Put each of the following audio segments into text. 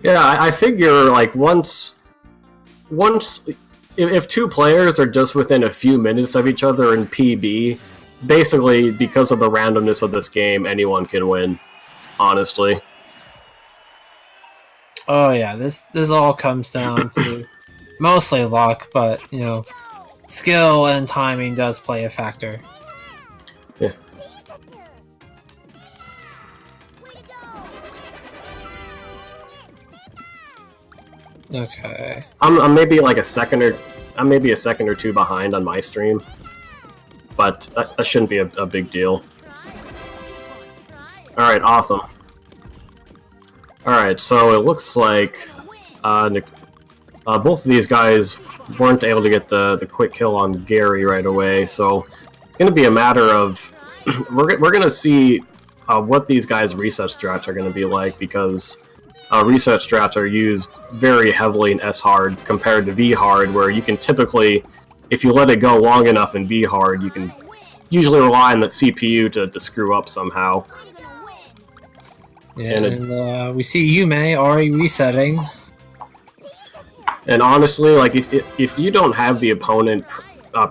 Yeah, I figure like once if two players are just within a few minutes of each other in PB, basically because of the randomness of this game, anyone can win. Honestly. Oh yeah, this all comes down to mostly luck, but you know, skill and timing does play a factor. Yeah. Okay. I'm maybe like I'm maybe a second or two behind on my stream, but that shouldn't be a big deal. All right, awesome. All right, so it looks like both of these guys weren't able to get the quick kill on Gary right away, so it's going to be a matter of we're going to see what these guys' reset strats are going to be like, because reset strats are used very heavily in S-hard compared to V-hard, where you can typically, if you let it go long enough in V-hard, you can usually rely on the CPU to screw up somehow. Yeah, and we see Yume already resetting. And honestly, like if you don't have the opponent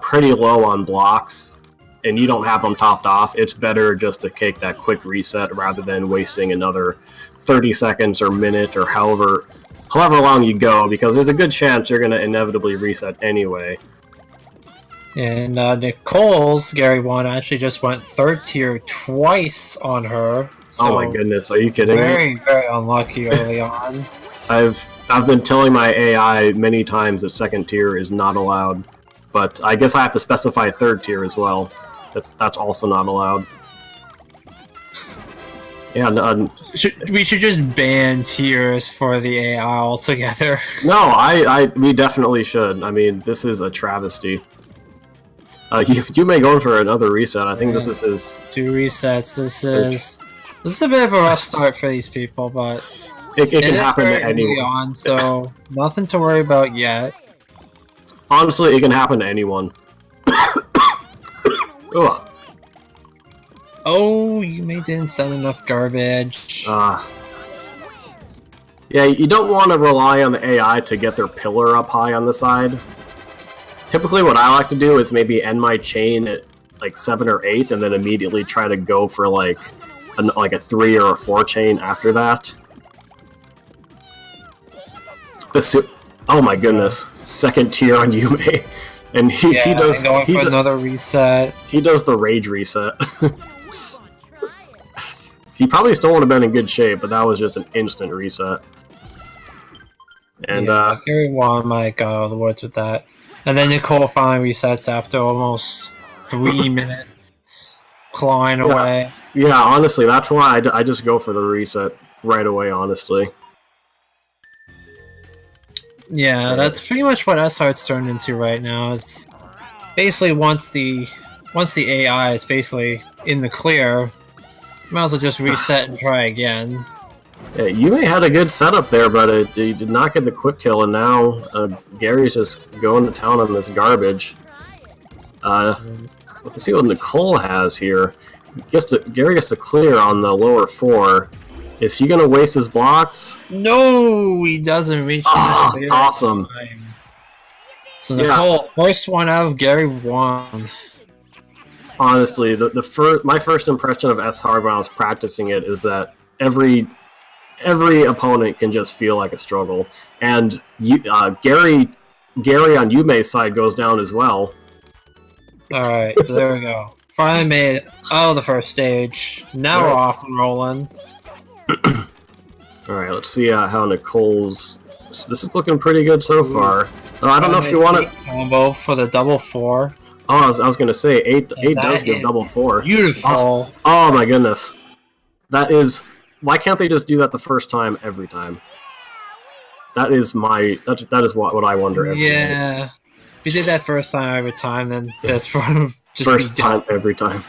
pretty low on blocks and you don't have them topped off, it's better just to take that quick reset rather than wasting another 30 seconds or minute or however long you go, because there's a good chance you're going to inevitably reset anyway. And Nicole's Gary 1 actually just went third tier twice on her. So oh my goodness, are you kidding me? Very unlucky early on. I've been telling my AI many times that second tier is not allowed, but I guess I have to specify third tier as well. That's also not allowed. Yeah, we should just ban tiers for the AI altogether. No, we definitely should. I mean, this is a travesty. You may go for another reset. I think this is his 2 resets. This is a bit of a rough start for these people, but it can happen to anyone. So nothing to worry about yet. Honestly, it can happen to anyone. Ugh. Oh, you didn't send enough garbage. Yeah, you don't want to rely on the AI to get their pillar up high on the side. Typically what I like to do is maybe end my chain at like 7 or 8 and then immediately try to go for like a 3 or a 4 chain after that. Oh my goodness, second tier on Yume. And he does another reset. He does the rage reset. He probably still would have been in good shape, but that was just an instant reset. And Gary 1 might go the words with that. And then Nicole finally resets after almost 3 minutes clawing away. Yeah, honestly, that's why I just go for the reset right away, honestly. Yeah, that's pretty much what S-Heart's turned into right now. It's basically once the AI is basically in the clear, you might as well just reset and try again. Yeah, Yume had a good setup there, but he did not get the quick kill, and now Gary's just going to town on this garbage. Let's see what Nicole has here. Gary gets to clear on the lower 4. Is he going to waste his blocks? No, he doesn't reach. Awesome. So Nicole, first one out of Gary 1. Honestly, my first impression of S-Hard when I was practicing it is that every opponent can just feel like a struggle, and Gary on Yume's side goes down as well. All right, so there we go. Finally made it out of the first stage. Now we're off and rolling. All right, let's see how Nicole's. This is looking pretty good so far. I don't know if you want to combo for the double 4. Oh, I was gonna say 8 does give double 4. Beautiful. Oh my goodness, that is. Why can't they just do that the first time every time? That is what I wonder every time. Yeah. If you did that first time every time, then this one just first time every time.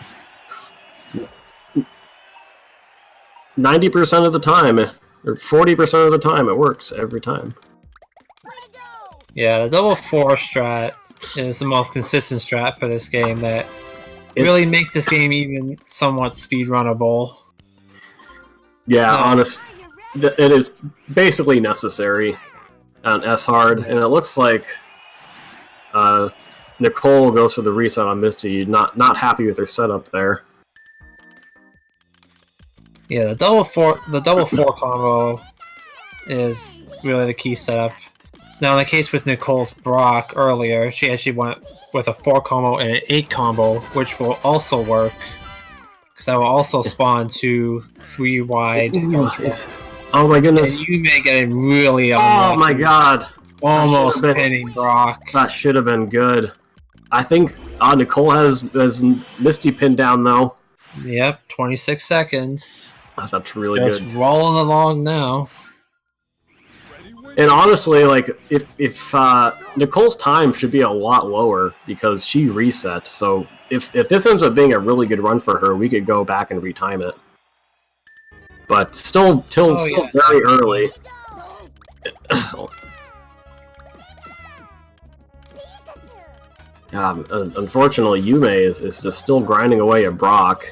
90% of the time, or 40% of the time, it works every time. Yeah, the double 4 strat is the most consistent strat for this game that really makes this game even somewhat speedrunnable. Yeah, it is basically necessary on S hard, and it looks like Nicole goes for the reset on Misty. Not happy with her setup there. Yeah, the double four combo is really the key setup. Now, in the case with Nicole's Brock earlier, she actually went with a 4 combo and an 8 combo, which will also work, because that will also spawn 2 3 wide. Oh my goodness! And you may get him really unlucky. Oh my god! Almost pinning Brock. That should have been good. I think Nicole has Misty pinned down though. Yep, 26 seconds. Oh, that's really Just good. Rolling along now. And honestly, like if Nicole's time should be a lot lower because she resets. So if this ends up being a really good run for her, we could go back and retime it. But still very early. Unfortunately, Yume is just still grinding away at Brock.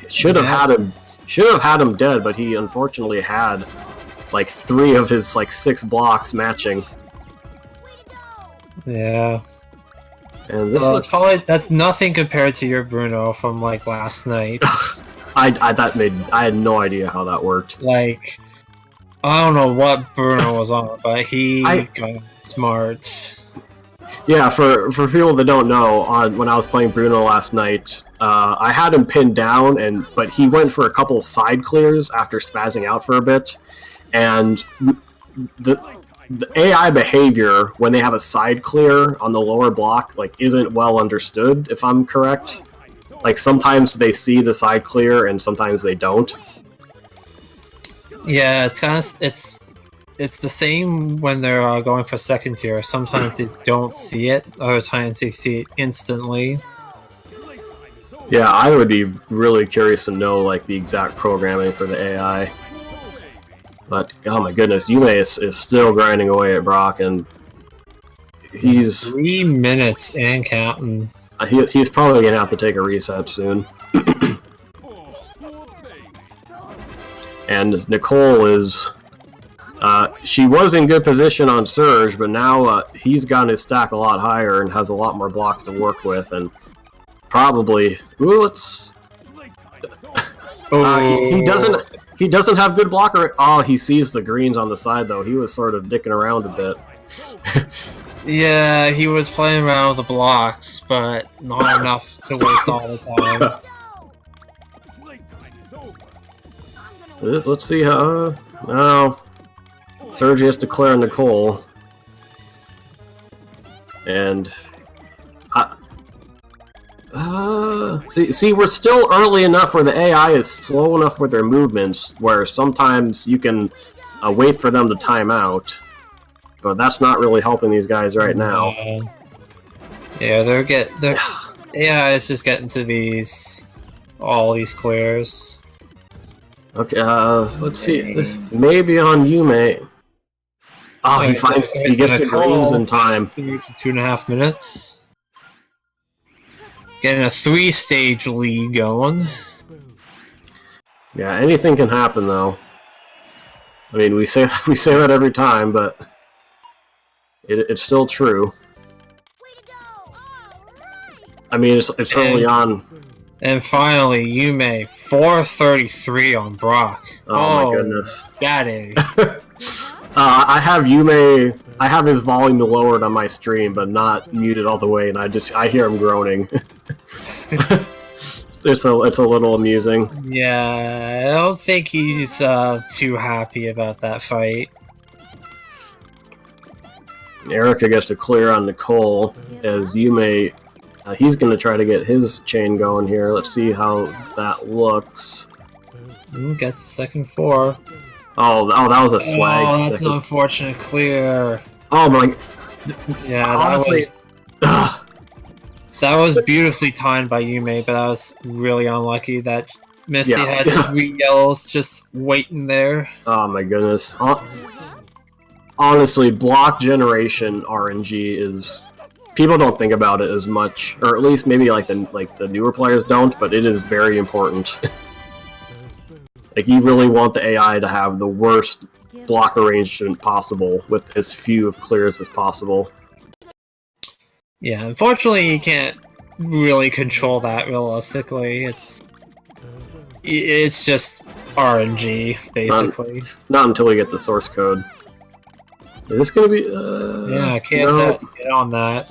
Should have had him dead, but he unfortunately had like 3 of his like 6 blocks matching. Yeah. And this is probably that's nothing compared to your Bruno from like last night. I had no idea how that worked. Like, I don't know what Bruno was on, but he got smart. Yeah, for people that don't know, when I was playing Bruno last night, I had him pinned down, but he went for a couple side clears after spazzing out for a bit, and the AI behavior when they have a side clear on the lower block like isn't well understood, if I'm correct. Like sometimes they see the side clear and sometimes they don't. Yeah, it's kind of it's the same when they're going for second tier. Sometimes they don't see it, other times they see it instantly. Yeah, I would be really curious to know like the exact programming for the AI. But oh my goodness, Yume is still grinding away at Brock, and he's 3 minutes and counting. He's probably gonna have to take a reset soon. And Nicole is. She was in good position on Surge, but now he's gotten his stack a lot higher and has a lot more blocks to work with, and probably. Ooh, it's. He doesn't have good blocker. Oh, he sees the greens on the side though. He was sort of dicking around a bit. Yeah, he was playing around with the blocks, but not enough to waste all the time. Let's see how. Now, Sergi has to clear Nicole, and see, we're still early enough where the AI is slow enough with their movements, where sometimes you can wait for them to time out. But that's not really helping these guys right now. Yeah, they're AI is just getting to all these clears. Okay, let's see. This maybe on Yume. Oh, he gets to greens in time. 2.5 minutes. Getting a 3-stage lead going. Yeah, anything can happen though. I mean, we say that every time, but it's still true. I mean, it's early on. And finally, Yume 433 on Brock. Oh my goodness, daddy. I have Yume. I have his volume lowered on my stream, but not muted all the way, and I hear him groaning. it's a little amusing. Yeah, I don't think he's too happy about that fight. Erica gets to clear on Nicole as Yume. He's going to try to get his chain going here. Let's see how that looks. Gets the second 4. Oh, that was a swag. Oh, that's an unfortunate clear. Oh my. Yeah, honestly, that was beautifully timed by Yume, but I was really unlucky that Misty had 3 yellows just waiting there. Oh my goodness. Honestly, block generation RNG is. People don't think about it as much, or at least maybe like the newer players don't, but it is very important. Like, you really want the AI to have the worst block arrangement possible with as few of clears as possible. Yeah, unfortunately, you can't really control that realistically. It's just RNG, basically. Not until we get the source code. Is this gonna be? Yeah, KSS, no. get on that.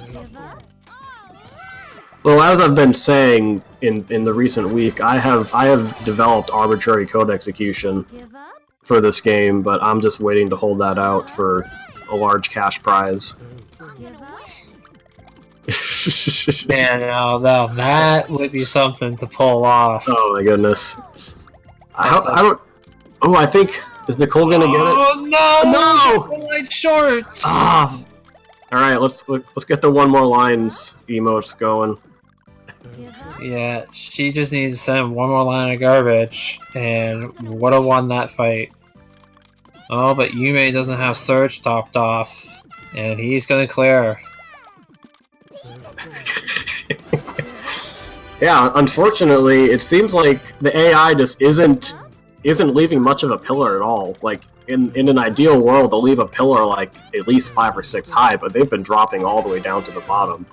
Well, as I've been saying in the recent week, I have developed arbitrary code execution for this game, but I'm just waiting to hold that out for a large cash prize. And now that would be something to pull off. Oh my goodness! I don't. Oh, I think is Nicole gonna get it? Oh no! No! Light shorts. Ah. All right, let's get the one more lines emotes going. Yeah, she just needs to send one more line of garbage, and would have won that fight. Oh, but Yume doesn't have Surge topped off, and he's gonna clear. Yeah, unfortunately, it seems like the AI just isn't leaving much of a pillar at all. Like, in an ideal world, they'll leave a pillar like at least 5 or 6 high, but they've been dropping all the way down to the bottom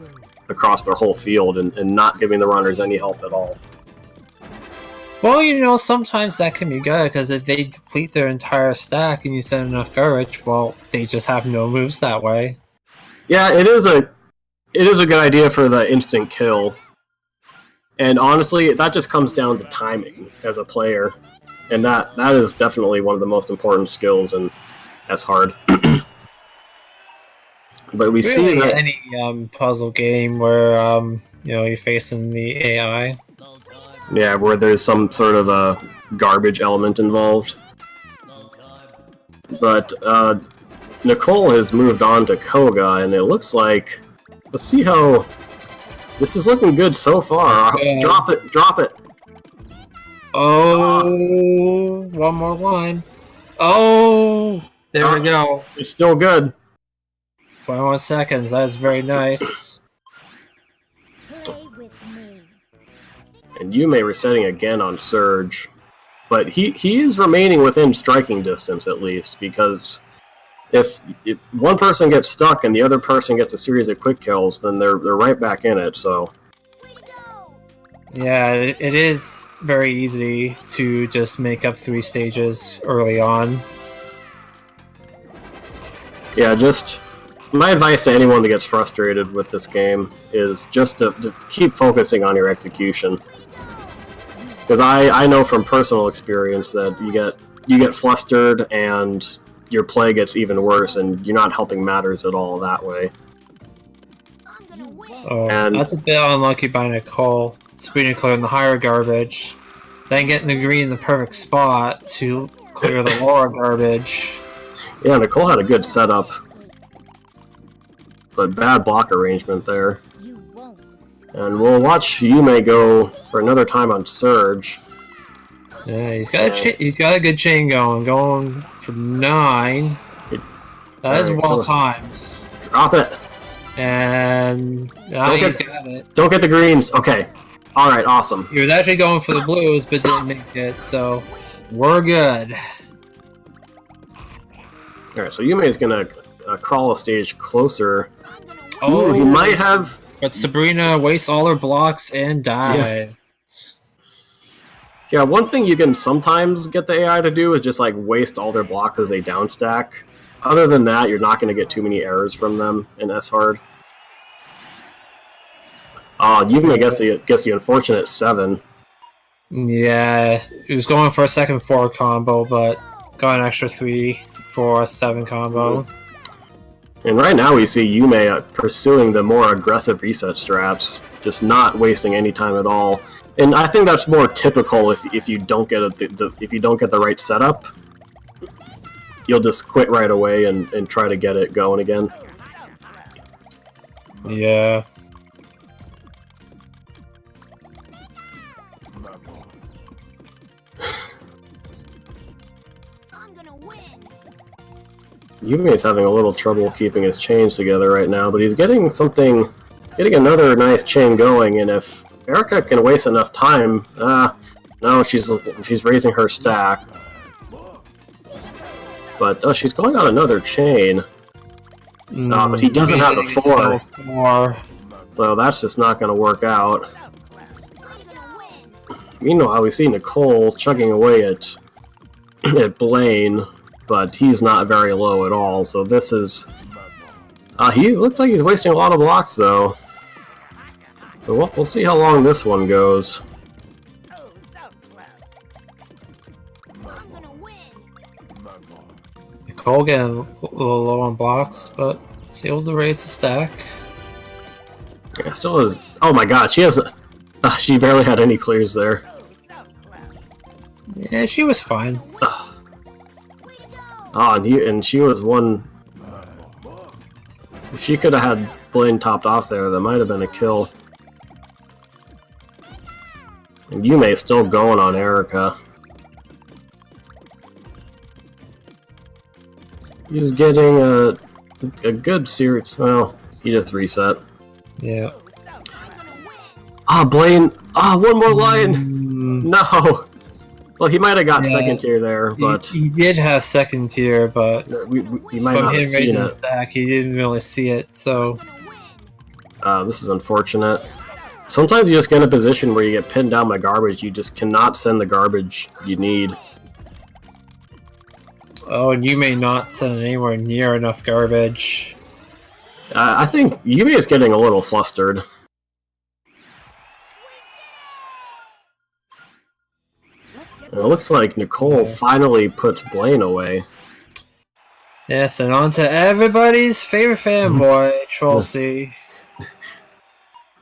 across their whole field and not giving the runners any help at all. Well, you know, sometimes that can be good, because if they deplete their entire stack and you send enough garbage, well, they just have no moves that way. Yeah, it is a good idea for the instant kill. And honestly, that just comes down to timing as a player. And that is definitely one of the most important skills in S-Hard. But we see that any puzzle game where you know, you're facing the AI. Yeah, where there's some sort of a garbage element involved. But Nicole has moved on to Koga, and it looks like, let's see how this is looking good so far. Drop it. Oh, one more line. Oh, there we go. It's still good. 21 seconds. That is very nice. And Yume resetting again on Surge, but he is remaining within striking distance at least, because if one person gets stuck and the other person gets a series of quick kills, then they're right back in it. So yeah, it is very easy to just make up 3 stages early on. Yeah, just my advice to anyone that gets frustrated with this game is just to keep focusing on your execution. Because I know from personal experience that you get flustered and your play gets even worse, and you're not helping matters at all that way. Oh, and that's a bit unlucky by Nicole. Speedrun clearing the higher garbage, then getting the green in the perfect spot to clear the lower garbage. Yeah, Nicole had a good setup, but bad block arrangement there. And we'll watch Yume go for another time on Surge. Yeah, he's got a good chain going for 9. That is well timed. Drop it. And he's got it. Don't get the greens. Okay. All right. Awesome. He was actually going for the blues, but didn't make it. So we're good. All right. So Yume is gonna crawl a stage closer. Oh, ooh, he might have. But Sabrina wastes all her blocks and dies. Yeah, one thing you can sometimes get the AI to do is just like waste all their blocks as they downstack. Other than that, you're not going to get too many errors from them in S-Hard. Yume gets the unfortunate 7. Yeah, he was going for a second 4 combo, but got an extra 3 for a 7 combo. And right now we see Yume pursuing the more aggressive reset strats, just not wasting any time at all. And I think that's more typical if you don't get the right setup. You'll just quit right away and try to get it going again. Yeah. Yume is having a little trouble keeping his chains together right now, but he's getting another nice chain going, and if Erica can waste enough time, No, she's raising her stack. But oh, she's going on another chain. But he doesn't have the 4. So that's just not going to work out. Meanwhile, we see Nicole chugging away at Blaine, but he's not very low at all. So this is... he looks like he's wasting a lot of blocks, though. So we'll see how long this one goes. Nicole getting a little low on blocks, but is able to raise the stack. Yeah, still is... Oh my god, she has... she barely had any clears there. Yeah, she was fine. And she was one... If she could have had Blaine topped off there, that might have been a kill. And Yume is still going on Erica. He's getting a good series... Well, he just reset. Yeah. Blaine! One more line! No! Well, he might have got second tier there, but... He did have second tier, but... We might not have seen it. Stack, he didn't really see it, so... This is unfortunate. Sometimes you just get in a position where you get pinned down by garbage, you just cannot send the garbage you need. Oh, and you may not send anywhere near enough garbage. I think Yume is getting a little flustered. It looks like Nicole finally puts Blaine away. Yes, and on to everybody's favorite fanboy, Troll C.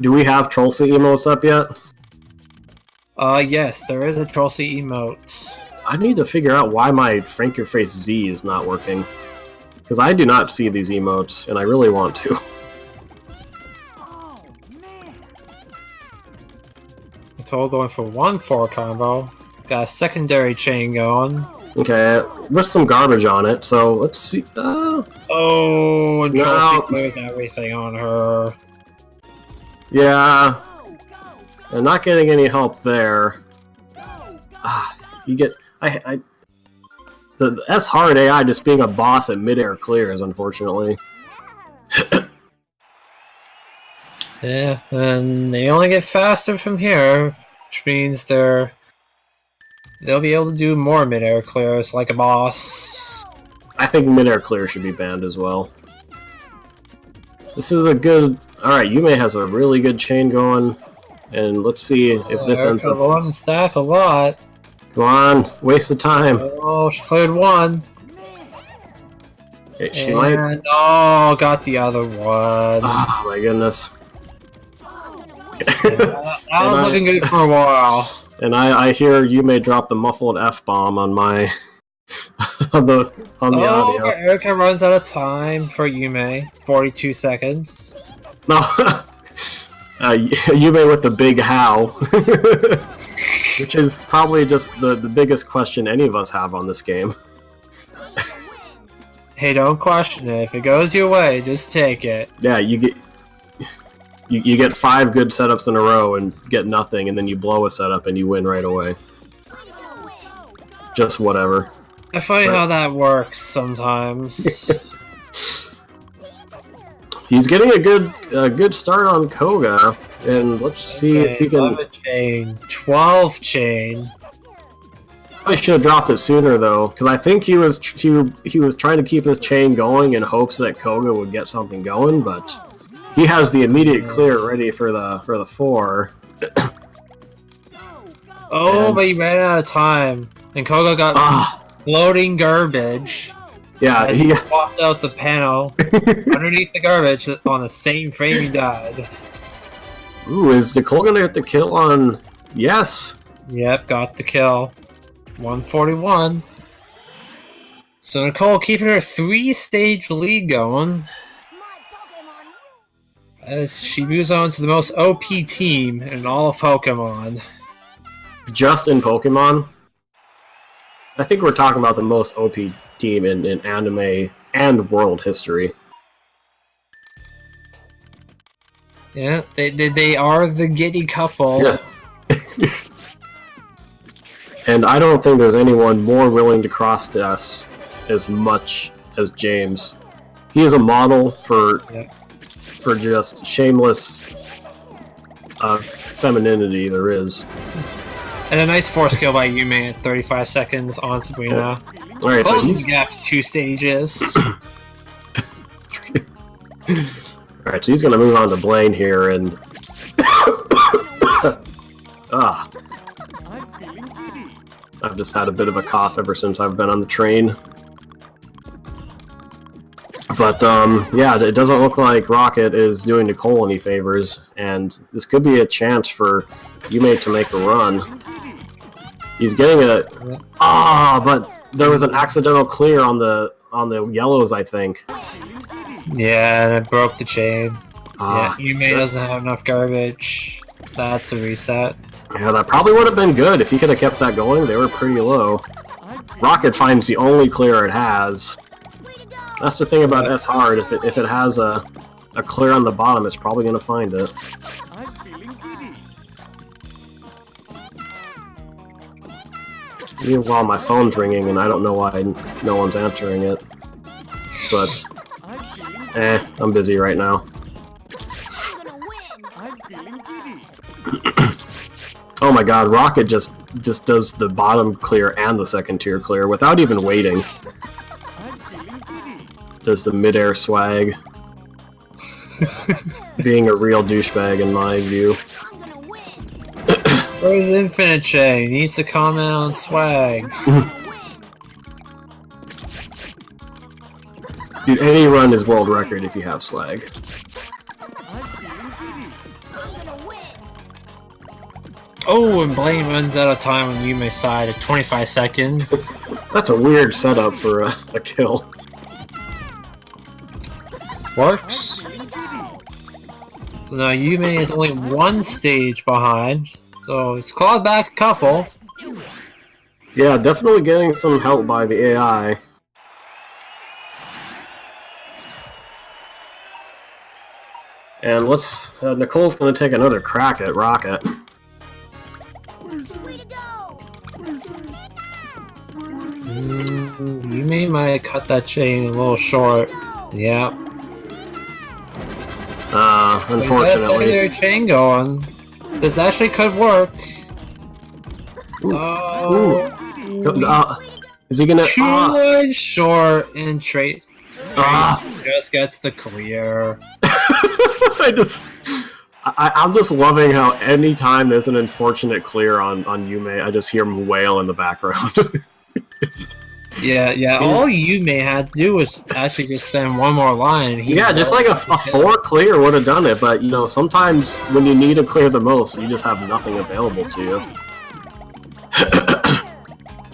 Do we have Troll C emotes up yet? Yes, there is a Troll C emote. I need to figure out why my Frank Your Face Z is not working. Because I do not see these emotes, and I really want to. Nicole going for 1-4 combo. Got a secondary chain going. Okay, with some garbage on it, so let's see. Oh, and Troll C plays everything on her. Yeah. And not getting any help there. You get... The S-Hard AI just being a boss at mid-air clears, unfortunately. Yeah, and they only get faster from here, which means they'll be able to do more mid-air clears like a boss. I think mid-air clear should be banned as well. This is a good... Alright, Yume has a really good chain going, and let's see if this ends up... One stack a lot. Come on, waste the time. Oh, she cleared one. She might... Oh, got the other one. Oh my goodness. That was looking good for a while. And I hear Yume drop the muffled F-bomb on my... on the audio. Erica runs out of time for Yume. 42 seconds. No. Yume with the big how. Which is probably just the biggest question any of us have on this game. Hey, don't question it. If it goes your way, just take it. Yeah, you get 5 good setups in a row and get nothing, and then you blow a setup and you win right away. Just whatever. I find how that works sometimes. He's getting a good start on Koga, and let's see if he can... 11 chain, 12 chain. Probably should have dropped it sooner though, because I think he was trying to keep his chain going in hopes that Koga would get something going, but he has the immediate clear ready for the 4. Oh, but he ran out of time, and Koga got floating garbage. Yeah, as he popped out the panel underneath the garbage on the same frame he died. Ooh, is Nicole gonna get the kill on... Yes! Yep, got the kill. 141. So Nicole keeping her 3-stage lead going as she moves on to the most OP team in all of Pokemon. Just in Pokemon? I think we're talking about the most OP team in anime and world history. Yeah, they are the giddy couple. Yeah. And I don't think there's anyone more willing to cross-dress as much as James. He is a model for just shameless femininity there is. And a nice force kill by Yume at 35 seconds on Sabrina. Alright, closing the gap to 2 stages. Alright, so he's gonna move on to Blaine here and I've just had a bit of a cough ever since I've been on the train. But, yeah, it doesn't look like Rocket is doing Nicole any favors, and this could be a chance for Yume to make a run. He's getting a... but there was an accidental clear on the yellows, I think. Yeah, that broke the chain. Yeah, Yume shit. doesn't have enough garbage. That's a reset. Yeah, that probably would have been good if he could have kept that going. They were pretty low. Rocket finds the only clear it has. That's the thing about S Hard. If it has a clear on the bottom, it's probably going to find it. Meanwhile, my phone's ringing and I don't know why no one's answering it. But, I'm busy right now. Oh my god, Rocket just does the bottom clear and the second tier clear without even waiting. Does the mid-air swag. Being a real douchebag in my view. Where's Infinite Chain? He needs to comment on swag. Dude, any run is world record if you have swag. Oh, and Blaine runs out of time on Yume's side at 25 seconds. That's a weird setup for a kill. Works. So now Yume is only 1 stage behind. So it's clawed back a couple. Yeah, definitely getting some help by the AI. And let's... Nicole's gonna take another crack at Rocket. Yume might cut that chain a little short. Yeah. Unfortunately. Their chain going. This actually could work. Is he gonna... 2 lines short and Trace just gets the clear. I'm just loving how anytime there's an unfortunate clear on Yume, I just hear him wail in the background. Yeah. All Yume had to do was actually just send 1 more line. Yeah, just like a 4 clear would have done it, but you know, sometimes when you need to clear the most, you just have nothing available to you.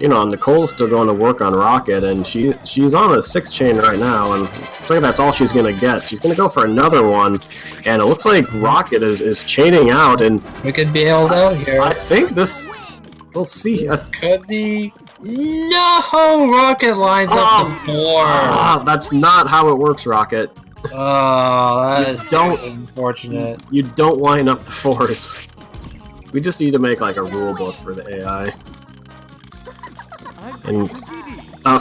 You know, Nicole's still going to work on Rocket, and she's on a 6 chain right now, and looks like that's all she's going to get. She's going to go for another one, and it looks like Rocket is chaining out, and... We could be bailed out here. I think this... We'll see. Could be... No! Rocket lines up the 4! That's not how it works, Rocket. Oh, that is so unfortunate. You don't line up the 4s. We just need to make like a rule book for the AI. And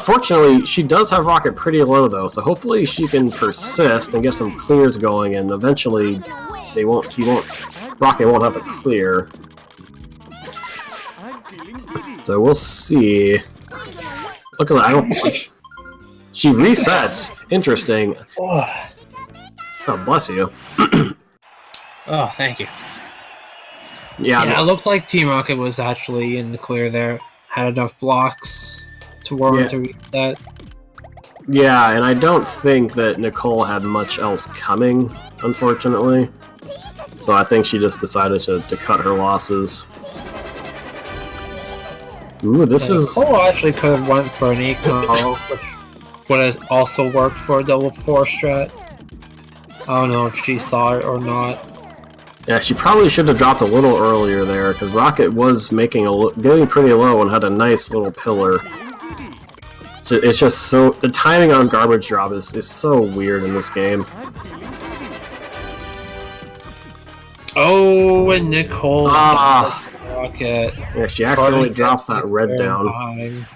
fortunately, she does have Rocket pretty low though, so hopefully she can persist and get some clears going, and eventually Rocket won't have a clear. So we'll see. Look at that! She resets. Interesting. Oh, bless you. Oh, thank you. Yeah, it looked like Team Rocket was actually in the clear there. Had enough blocks to warrant to reset. Yeah, and I don't think that Nicole had much else coming, unfortunately. So I think she just decided to cut her losses. Ooh, this is... Nicole actually could have went for an 8 combo, which would have also worked for a double 4 strat. I don't know if she saw it or not. Yeah, she probably should have dropped a little earlier there, because Rocket was getting pretty low and had a nice little pillar. It's just so... The timing on garbage drop is so weird in this game. Oh, and Nicole... Rocket. Yeah, she accidentally dropped that red down.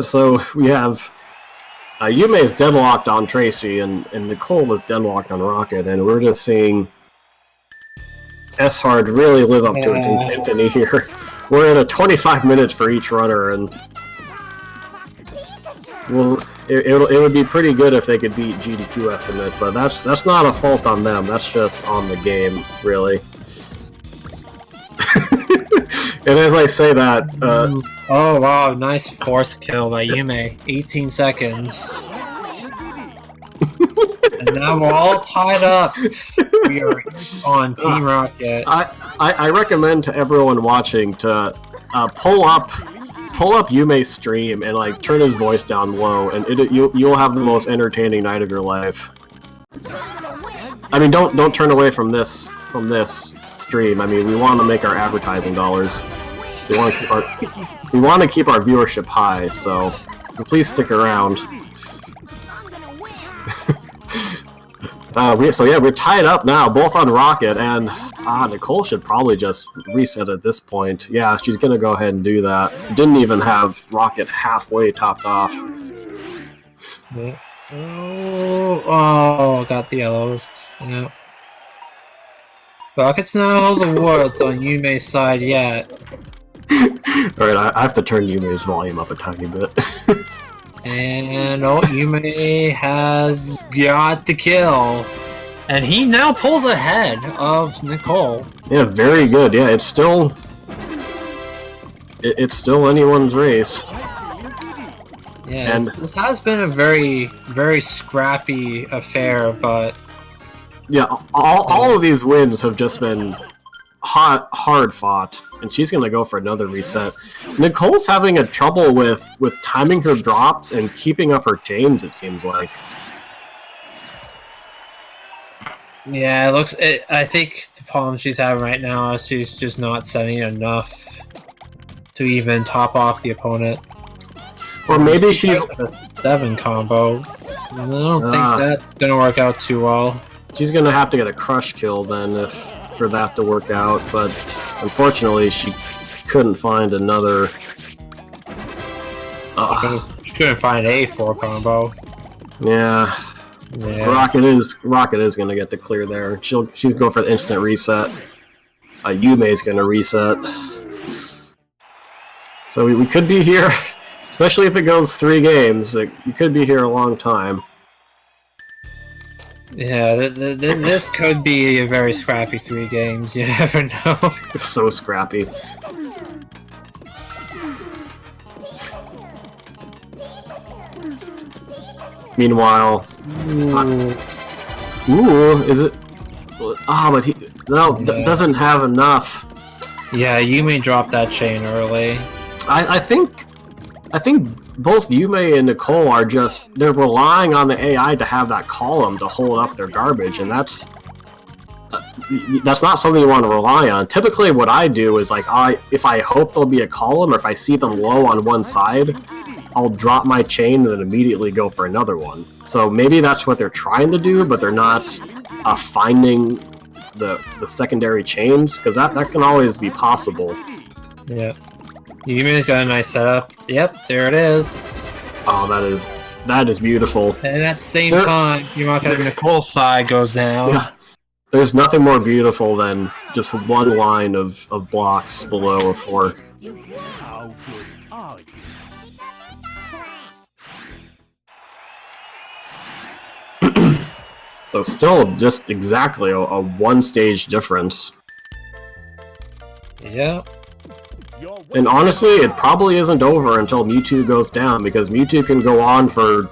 So we have Yume is deadlocked on Tracy, and Nicole was deadlocked on Rocket, and we're just seeing S-Hard really live up to its infamy here. We're at a 25 minutes for each runner, and well, it would be pretty good if they could beat GDQ estimate, but that's not a fault on them. That's just on the game, really. And as I say that, oh wow, nice force kill by Yume. 18 seconds. And now we're all tied up. We are on Team Rocket. I recommend to everyone watching to pull up Yume's stream and like turn his voice down low, and you'll have the most entertaining night of your life. I mean, don't turn away from this stream. I mean, we want to make our advertising dollars. So we want to keep our viewership high. So please stick around. So yeah, we're tied up now, both on Rocket, and Nicole should probably just reset at this point. Yeah, she's gonna go ahead and do that. Didn't even have Rocket halfway topped off. Oh, got the yellows. Yeah. Rocket's not the words on Yume's side yet. Alright, I have to turn Yume's volume up a tiny bit. And Yume has got the kill. And he now pulls ahead of Nicole. Yeah, very good. Yeah, it's still anyone's race. Yeah, and this has been a very, very scrappy affair, but yeah, all of these wins have just been hard fought, and she's gonna go for another reset. Nicole's having a trouble with timing her drops and keeping up her chains, it seems like. Yeah, I think the problem she's having right now is she's just not setting enough to even top off the opponent. Or maybe she's a 7 combo. I don't think that's gonna work out too well. She's gonna have to get a crush kill then for that to work out, but unfortunately she couldn't find another. She couldn't find a 4 combo. Yeah. Rocket is gonna get the clear there. She's going for the instant reset. Yume's gonna reset. So we could be here, especially if it goes 3 games. We could be here a long time. Yeah, this could be a very scrappy 3 games. You never know. It's so scrappy. Meanwhile, is it? But he doesn't have enough. Yeah, Yume dropped that chain early. I think both Yume and Nicole are they're relying on the AI to have that column to hold up their garbage, and that's not something you want to rely on. Typically, what I do is like if I hope there'll be a column, or if I see them low on one side, I'll drop my chain and then immediately go for another one. So maybe that's what they're trying to do, but they're not finding the secondary chains, because that can always be possible. Yeah. Yume's got a nice setup. Yep, there it is. Oh, that is beautiful. And at the same time, Nicole's side goes down. Yeah. There's nothing more beautiful than just one line of blocks below a 4. How good are you? So still just exactly a 1-stage difference. Yeah. And honestly, it probably isn't over until Mewtwo goes down, because Mewtwo can go on for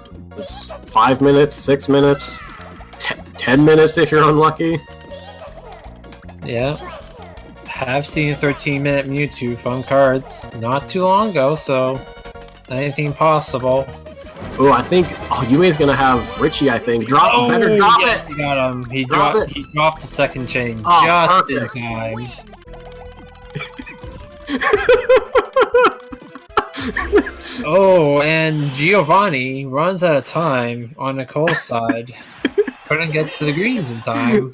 5 minutes, 6 minutes, 10 minutes if you're unlucky. Yeah. Have seen a 13-minute Mewtwo from cards not too long ago, so anything possible. Oh, I think Yume's gonna have Richie. I think better drop yes, it. He got him. He Drop dropped. it. He dropped the second chain Oh, just perfect. in time. Oh, and Giovanni runs out of time on Nicole's side. Couldn't get to the greens in time.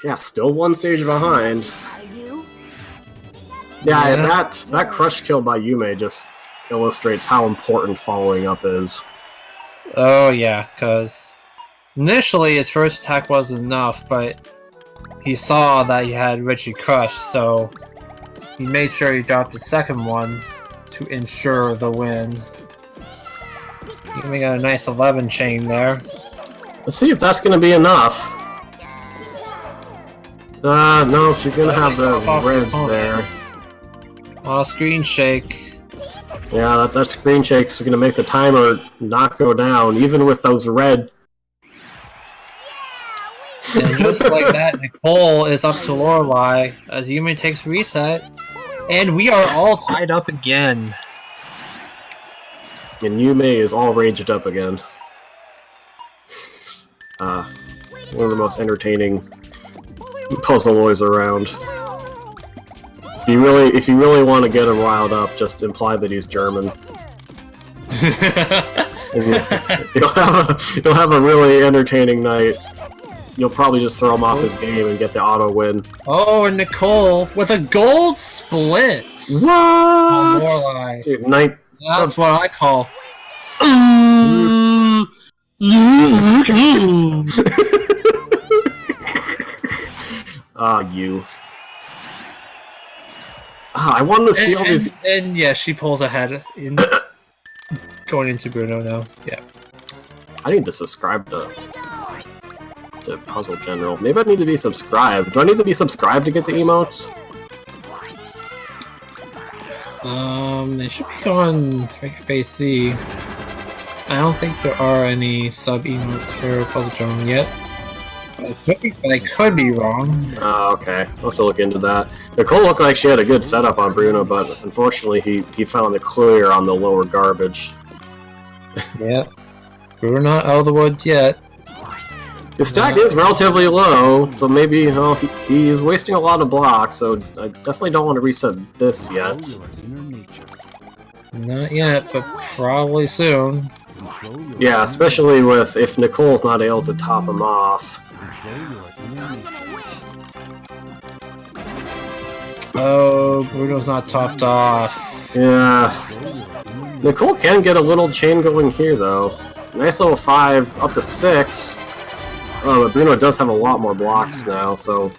Yeah, still 1 stage behind. Yeah, that crush kill by Yume just illustrates how important following up is. Oh yeah, because initially his first attack wasn't enough, but he saw that he had Richie crushed, so he made sure he dropped the second one to ensure the win. We got a nice 11 chain there. Let's see if that's going to be enough. No, she's going to have the reds there. Oh, screen shake. Yeah, that screen shake's going to make the timer not go down, even with those red. And just like that, Nicole is up to Lorelei as Yume takes reset. And we are all tied up again. And Yume is all raged up again. One of the most entertaining puzzlers around. If you really want to get him riled up, just imply that he's German. You'll have a really entertaining night. You'll probably just throw him off his game and get the auto win. Oh, and Nicole with a gold split. What? Lorelei. Dude, That's what I call. You. I wanted to see all these. And yeah, she pulls ahead in going into Bruno now. Yeah. I need to subscribe to Puzzle General. Maybe I need to be subscribed. Do I need to be subscribed to get the emotes? They should be on Face Z. I don't think there are any sub emotes for Puzzle General yet. I could be wrong. Oh, okay. I'll have to look into that. Nicole looked like she had a good setup on Bruno, but unfortunately he found the clear on the lower garbage. Yeah. We're not out of the woods yet. His stack is relatively low, so maybe he is wasting a lot of blocks, so I definitely don't want to reset this yet. Not yet, but probably soon. Yeah, especially with if Nicole's not able to top him off. Oh, Bruno's not topped off. Yeah. Nicole can get a little chain going here, though. Nice little 5, up to 6. Oh, but Bruno does have a lot more blocks now, so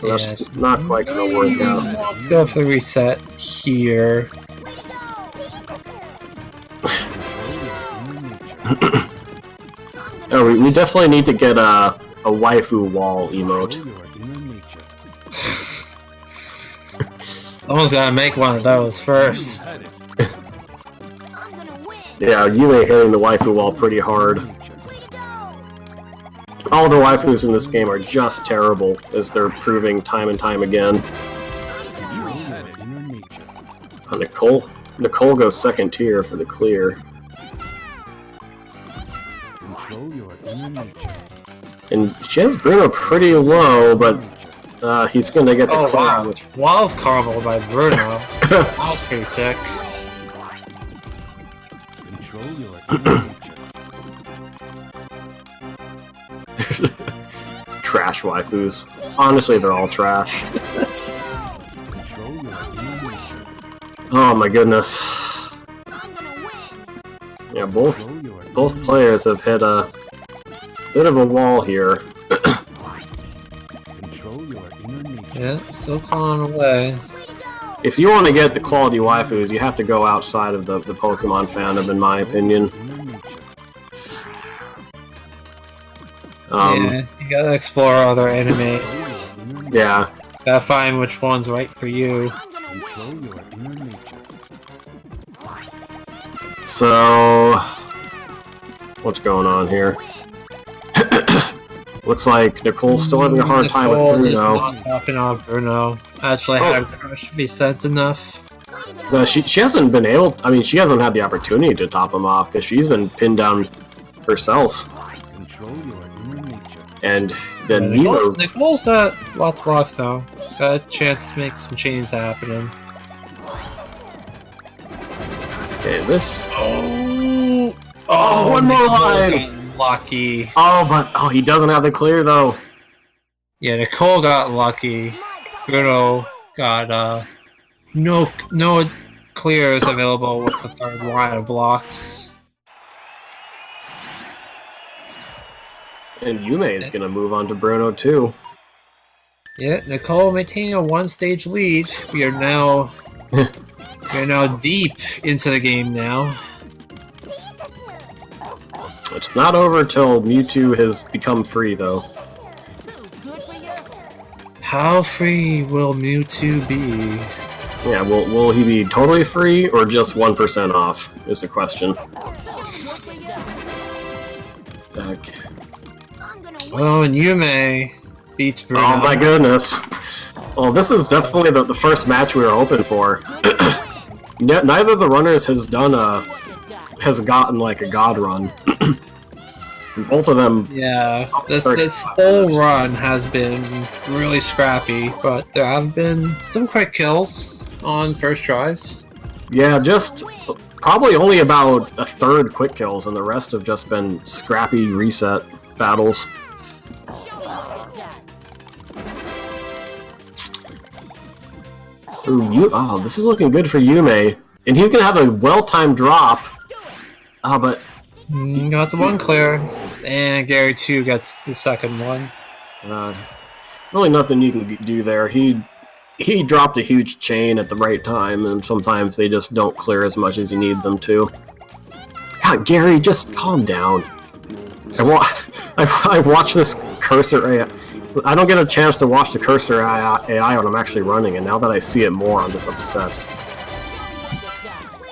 that's not quite going to work out. Let's go for the reset here. Oh, we definitely need to get a waifu wall emote. Someone's gotta make one of those first. Yeah, you ain't hitting the waifu wall pretty hard. All the waifus in this game are just terrible, as they're proving time and time again. Oh, Nicole goes second tier for the clear. And she has Bruno pretty low, but he's gonna get the clear. Wow. Wall of Caramel by Bruno. That was pretty sick. Trash waifus. Honestly, they're all trash. Oh my goodness. Yeah, both players have hit a bit of a wall here. Yeah, still clawing away. If you want to get the quality waifus, you have to go outside of the Pokemon fandom, in my opinion. Yeah, you gotta explore other anime. Yeah. Gotta find which one's right for you. So, what's going on here? Looks like Nicole's still having a hard time with Bruno. Nicole's not topping off Bruno. Actually, had Crush be sent enough. She hasn't been able. I mean, she hasn't had the opportunity to top him off because she's been pinned down herself. And then Nicole's got lots of blocks though. Got a chance to make some chains happening. Okay, this. Oh, one more line. Lucky. Oh, he doesn't have the clear though. Yeah, Nicole got lucky. Bruno got no clears available with the third line of blocks. And Yume is gonna move on to Bruno too. Yeah, Nicole maintaining a one-stage lead. We are now deep into the game now. It's not over till Mewtwo has become free, though. How free will Mewtwo be? Yeah, will he be totally free or just 1% off? Is the question. Okay. Oh, and Yume beats Bruno. Oh my goodness! Well, this is definitely the first match we were hoping for. Neither of the runners has gotten like a god run. Both of them. Yeah, this whole run has been really scrappy, but there have been some quick kills on first tries. Yeah, just probably only about a third quick kills, and the rest have just been scrappy reset battles. Ooh, oh, this is looking good for Yume. And he's gonna have a well-timed drop. But... Got the one clear, and Gary 2 gets the second one. Really nothing you can do there. He dropped a huge chain at the right time, and sometimes they just don't clear as much as you need them to. God, Gary, just calm down. I watch this cursor... I don't get a chance to watch the cursor AI when I'm actually running, and now that I see it more, I'm just upset.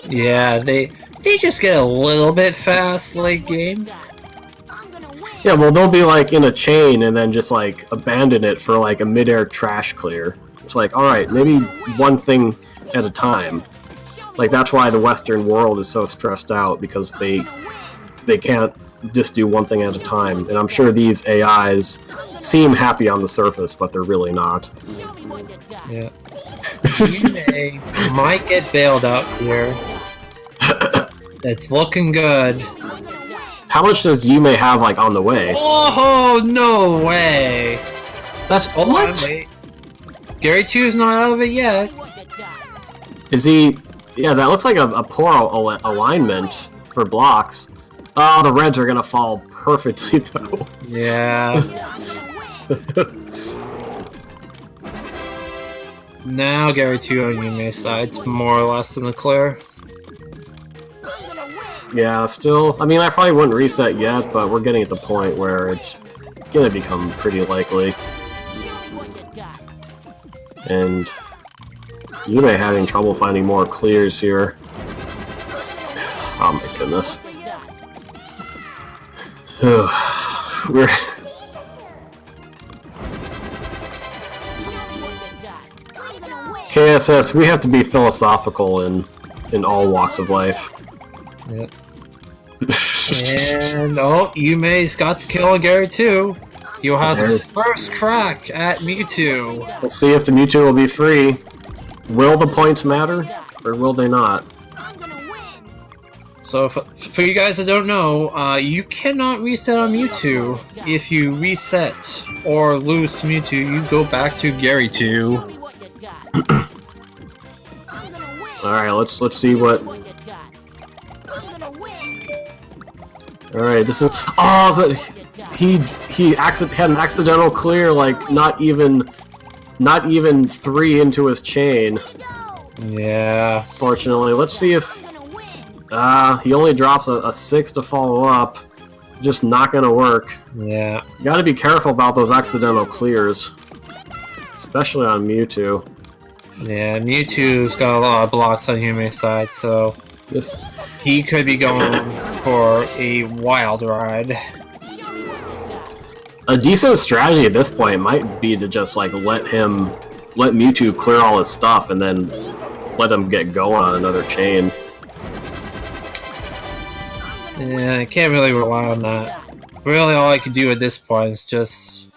Yeah, they just get a little bit fast late game. Yeah, well, they'll be like in a chain and then just like abandon it for like a mid-air trash clear. It's like, alright, maybe one thing at a time. Like, that's why the Western world is so stressed out, because they can't just do one thing at a time. And I'm sure these AIs seem happy on the surface, but they're really not. Yeah. You might get bailed out here. It's looking good. How much does Yume have, like, on the way? Oh, no way! That's... what? Wait. Gary 2's not out of it yet. Is he... Yeah, that looks like a poor alignment for blocks. Oh, the reds are gonna fall perfectly, though. Yeah. Now Gary 2 on Yume's side. It's more or less in the clear. Yeah, still... I mean, I probably wouldn't reset yet, but we're getting at the point where it's gonna become pretty likely. And... Yume having trouble finding more clears here. Oh my goodness. We're... KSS, we have to be philosophical in all walks of life. Yep. And, oh, Yume's got the kill on Gary 2. You'll have the first crack at Mewtwo. We'll see if the Mewtwo will be free. Will the points matter, or will they not? So, for you guys that don't know, you cannot reset on Mewtwo. If you reset or lose to Mewtwo, you go back to Gary 2. Alright, let's see what... Alright, this is... Oh, but he had an accidental clear, like, not even 3 into his chain. Yeah. Fortunately, let's see if... he only drops a 6 to follow up. Just not gonna work. Yeah. You gotta be careful about those accidental clears. Especially on Mewtwo. Yeah, Mewtwo's got a lot of blocks on Yume's side, so... He could be going for a wild ride. A decent strategy at this point might be to just, like, let Mewtwo clear all his stuff and then let him get going on another chain. Yeah, I can't really rely on that. Really, all I could do at this point is just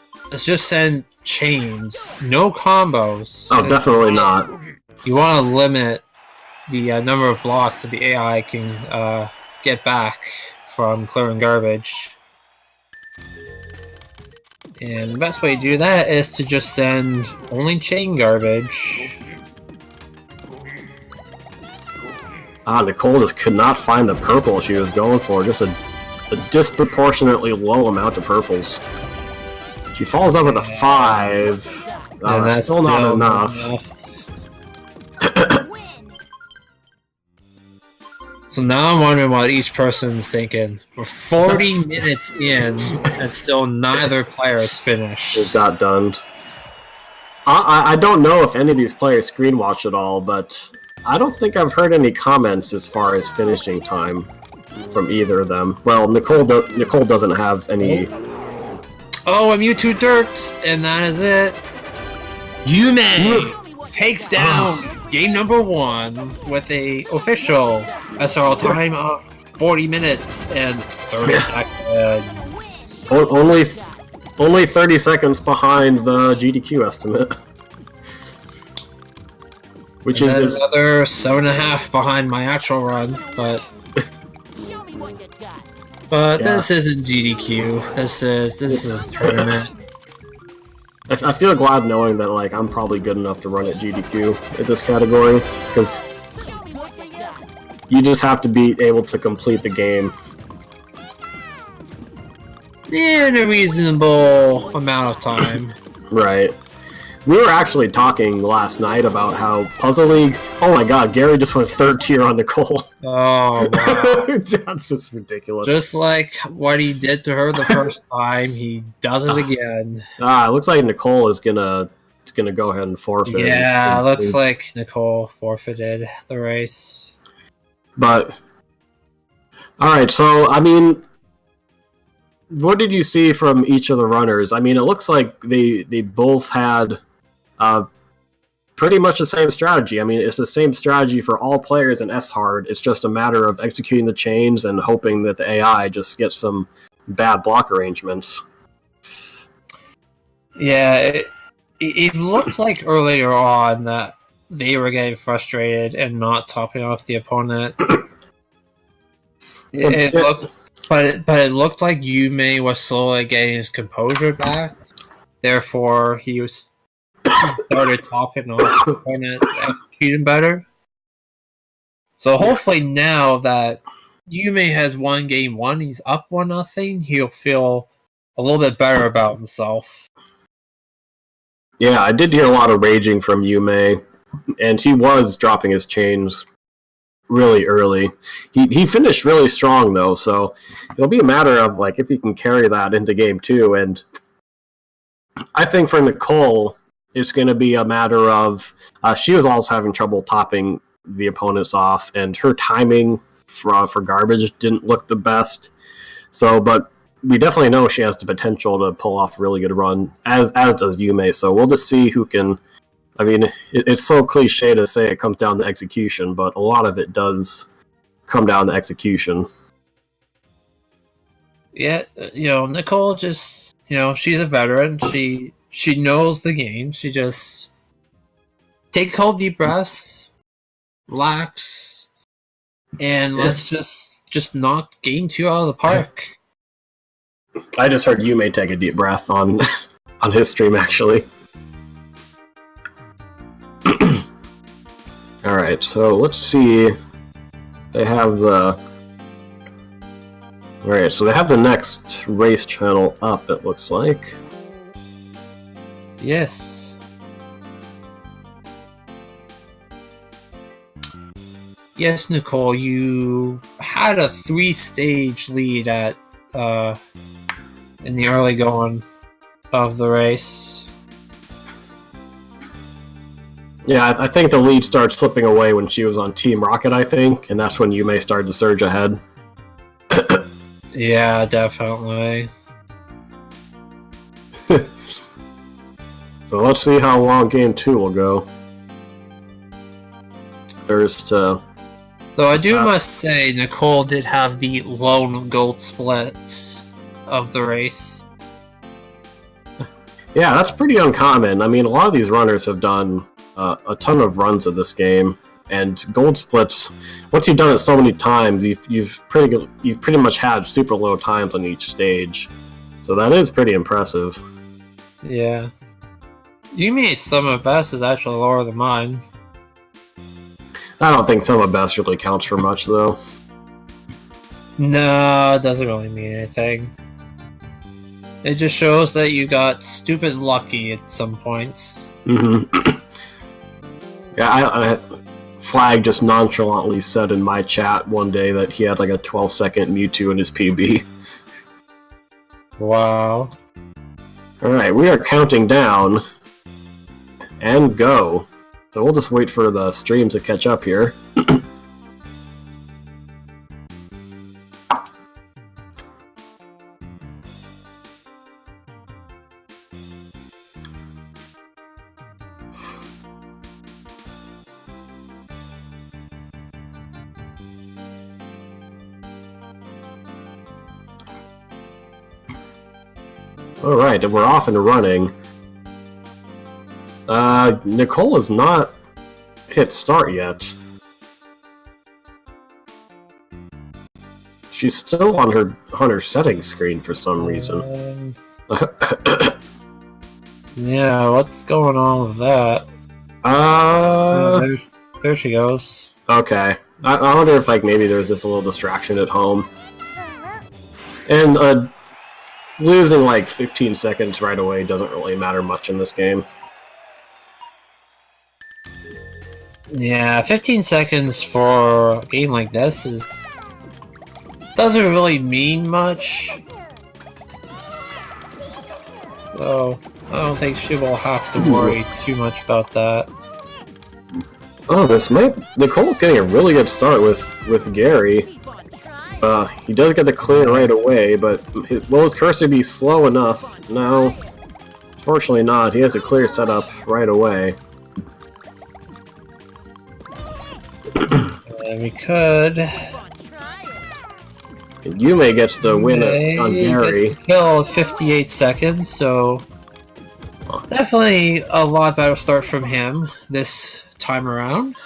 send chains. No combos. Oh, definitely not. You want to limit the number of blocks that the AI can get back from clearing garbage. And the best way to do that is to just send only chain garbage. Nicole just could not find the purple she was going for. Just a disproportionately low amount of purples. She follows up with a 5. That's still not enough. So now I'm wondering what each person's thinking. We're 40 minutes in, and still neither player is finished. It got done. I don't know if any of these players screen watched at all, but I don't think I've heard any comments as far as finishing time from either of them. Well, Nicole doesn't have any. Oh, I'm Mewtwo Dirt, and that is it. Yume takes down game number 1 with a official SRL time of 40 minutes and 30 seconds. Only 30 seconds behind the GDQ estimate. Which is another 7.5 behind my actual run, but this isn't GDQ. This is tournament. I feel glad knowing that like I'm probably good enough to run at GDQ at this category, because you just have to be able to complete the game in a reasonable amount of time. Right. We were actually talking last night about how Puzzle League... Oh my god, Gary just went 3rd tier on Nicole. Oh, wow. That's just ridiculous. Just like what he did to her the first time, he does it again. It looks like Nicole is gonna go ahead and forfeit. Yeah, looks like Nicole forfeited the race. But... Alright, so, I mean... What did you see from each of the runners? I mean, it looks like they both had pretty much the same strategy. I mean, it's the same strategy for all players in S-Hard. It's just a matter of executing the chains and hoping that the AI just gets some bad block arrangements. Yeah, it looked like earlier on that they were getting frustrated and not topping off the opponent. It looked like Yume was slowly getting his composure back. Therefore, he started topping off the opponent, executing better. So hopefully now that Yume has won game 1, he's up 1-0, he'll feel a little bit better about himself. Yeah, I did hear a lot of raging from Yume, and he was dropping his chains really early. He finished really strong though, so it'll be a matter of like if he can carry that into game 2. And I think for Nicole, it's going to be a matter of she was also having trouble topping the opponents off, and her timing for garbage didn't look the best. So, but we definitely know she has the potential to pull off a really good run, as does Yume. So we'll just see who can. I mean, it's so cliche to say it comes down to execution, but a lot of it does come down to execution. Yeah, Nicole just, she's a veteran. She knows the game. She just take a couple deep breaths, relax, and let's just knock game 2 out of the park. I just heard Yume take a deep breath on his stream, actually. Alright, so let's see. They have the... Alright, so they have the next race channel up, it looks like. Yes. Yes, Nicole, you had a 3-stage lead at in the early going of the race. Yeah, I think the lead started slipping away when she was on Team Rocket, I think, and that's when Yume started to surge ahead. Yeah, definitely. So let's see how long game 2 will go. Though I must say, Nicole did have the lone gold split of the race. Yeah, that's pretty uncommon. I mean, a lot of these runners have done a ton of runs of this game, and gold splits. Once you've done it so many times, you've pretty much had super low times on each stage. So that is pretty impressive. Yeah. Yumi's sum of best is actually lower than mine. I don't think sum of best really counts for much, though. No, it doesn't really mean anything. It just shows that you got stupid lucky at some points. Mm-hmm. Yeah, Flag just nonchalantly said in my chat one day that he had like a 12-second Mewtwo in his PB. Wow. Alright, we are counting down. And go. So we'll just wait for the stream to catch up here. Alright, and we're off and running. Nicole has not hit start yet. She's still on her settings screen for some reason. Yeah, what's going on with that? There she goes. Okay. I wonder if like maybe there's just a little distraction at home. And losing like 15 seconds right away doesn't really matter much in this game. Yeah, 15 seconds for a game like this doesn't really mean much. So I don't think she will have to worry too much about that. Oh, Nicole's getting a really good start with Gary. He does get the clear right away, but will his cursor be slow enough? No. Fortunately not. He has a clear setup right away. And we could... And Yume gets the win on Gary. Gets the kill at 58 seconds, so... Definitely a lot better start from him this time around.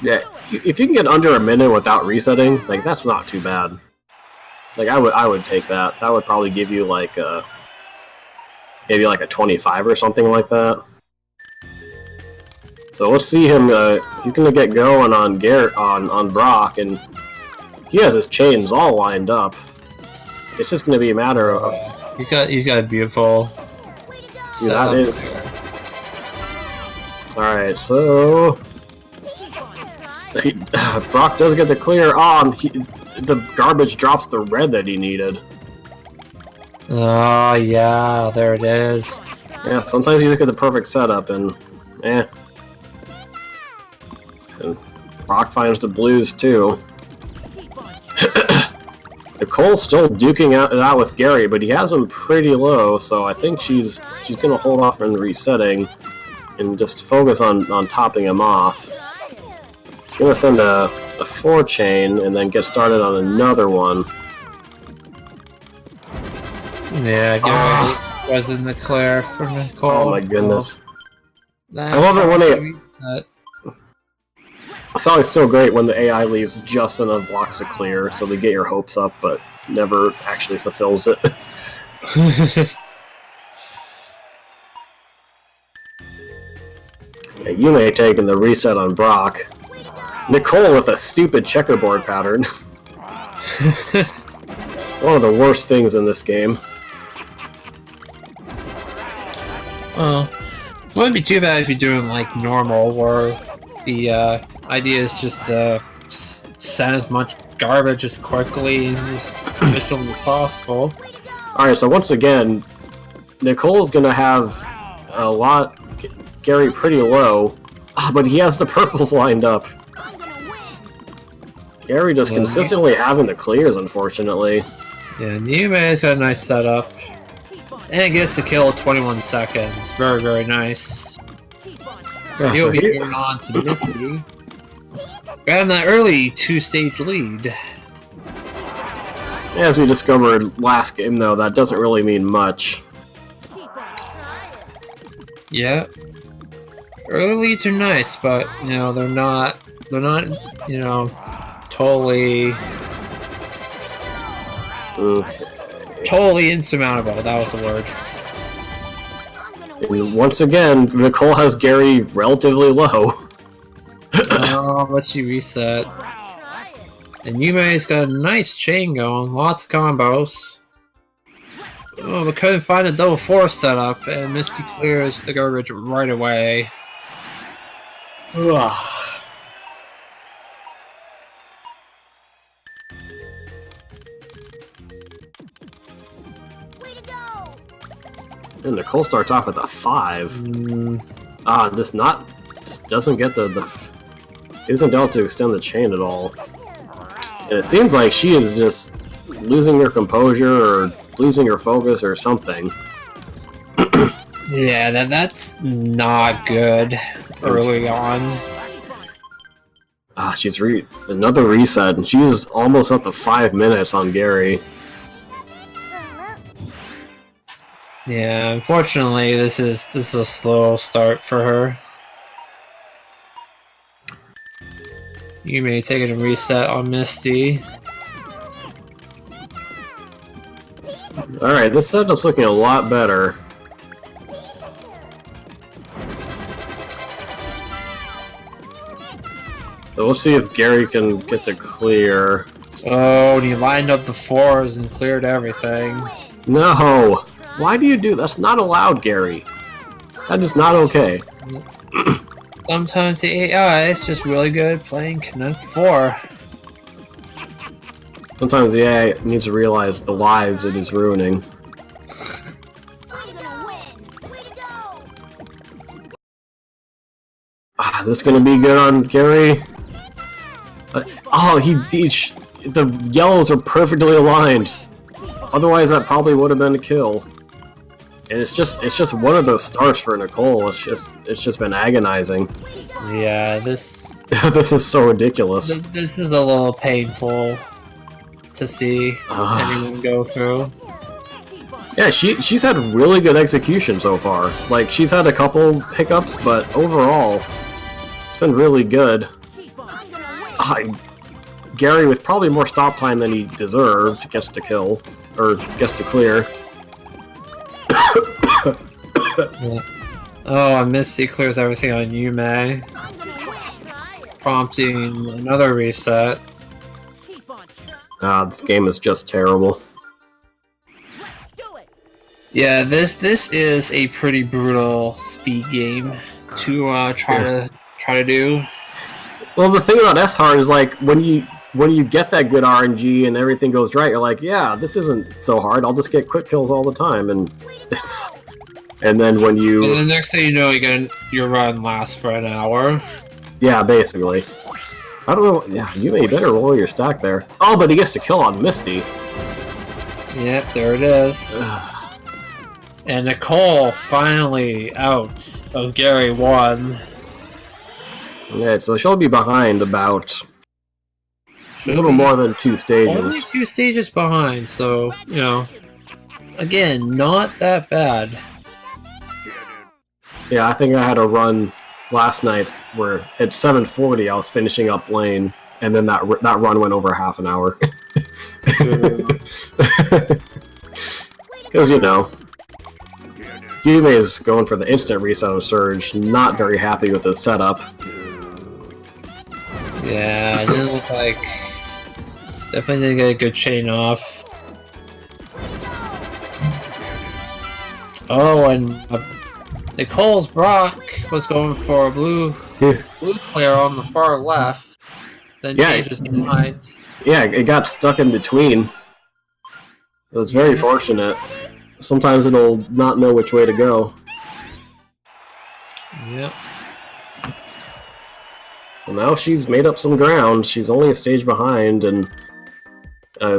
Yeah, if you can get under a minute without resetting, like that's not too bad. Like I would take that. That would probably give you like maybe like a 25 or something like that. So let's see him. He's gonna get going on on Brock, and he has his chains all lined up. It's just gonna be a matter of. He's got a beautiful. Yeah, that is. All right, so. Brock does get the clear on. The garbage drops the red that he needed. Oh yeah, there it is. Yeah, sometimes you look at the perfect setup and And Brock finds the blues too. Nicole's still duking it out with Gary, but he has him pretty low, so I think she's gonna hold off on resetting and just focus on topping him off. He's gonna send a 4-chain and then get started on another one. Yeah, Gary was in the clear for Nicole. Oh my goodness. I love it when it's always still great when the AI leaves just enough blocks to clear, so they get your hopes up, but never actually fulfills it. Yeah, Yume taking the reset on Brock. Nicole with a stupid checkerboard pattern. One of the worst things in this game. Well, it wouldn't be too bad if you're doing like normal, where the idea is just to send as much garbage as quickly and as efficiently as possible. Alright, so once again, Nicole's gonna have Gary pretty low, but he has the purples lined up. Gary just consistently having the clears, unfortunately. Yeah, Yume's got a nice setup. And it gets the kill at 21 seconds. Very, very nice. Yeah, He'll be moving on to Misty. Grabbing that early 2-stage lead. As we discovered last game, though, that doesn't really mean much. Yeah. Early leads are nice, but, you know, they're not, you know, totally... Okay. Totally insurmountable, that was the word. And once again, Nicole has Gary relatively low. Oh, but she reset. And Yume's got a nice chain going, lots of combos. Oh, but couldn't find a double force setup, and Misty clears the garbage right away. Ugh. And Nicole starts off with a 5. This doesn't get isn't able to extend the chain at all. And it seems like she is just losing her composure or losing her focus or something. Yeah, that's not good early on. She's another reset, and she's almost up to 5 minutes on Gary. Yeah, unfortunately, this is a slow start for her. You may take it and reset on Misty. Alright, this setup's looking a lot better. So we'll see if Gary can get the clear. Oh, and he lined up the 4s and cleared everything. No! Why do you do that? That's not allowed, Gary. That is not okay. Sometimes the AI is just really good at playing Connect 4. Sometimes the AI needs to realize the lives it is ruining. Is this gonna be good on Gary? The yellows are perfectly aligned. Otherwise, that probably would have been a kill. And it's just one of those starts for Nicole. It's just been agonizing. Yeah, this This is so ridiculous. this is a little painful to see anyone go through. Yeah, she's had really good execution so far. Like, she's had a couple hiccups, but overall, it's been really good. Gary, with probably more stop time than he deserved, gets to kill, or gets to clear. Oh, and Misty clears everything on Yume, prompting another reset. This game is just terrible. Yeah, this is a pretty brutal speed game to try to do. Well, the thing about S-Hard is, like, when you get that good RNG and everything goes right, you're like, yeah, this isn't so hard. I'll just get quick kills all the time, and then when you... And the next thing you know, your run lasts for an hour. Yeah, basically. I don't know. Yeah, you better roll your stack there. Oh, but he gets to kill on Misty. Yep, there it is. And Nicole finally out of Gary 1. Yeah, so she'll be behind about a little more than 2 stages. Only 2 stages behind, so, you know, again, not that bad. Yeah, I think I had a run last night where at 7:40 I was finishing up lane, and then that run went over half an hour. Because, you know, Yume is going for the instant reset of Surge, not very happy with his setup. Yeah, it didn't look like... Definitely didn't get a good chain off. Oh, and Nicole's Brock was going for a blue clear on the far left. Then changes behind. Yeah, it got stuck in between. So it's very fortunate. Sometimes it'll not know which way to go. Yep. So now she's made up some ground. She's only a stage behind, and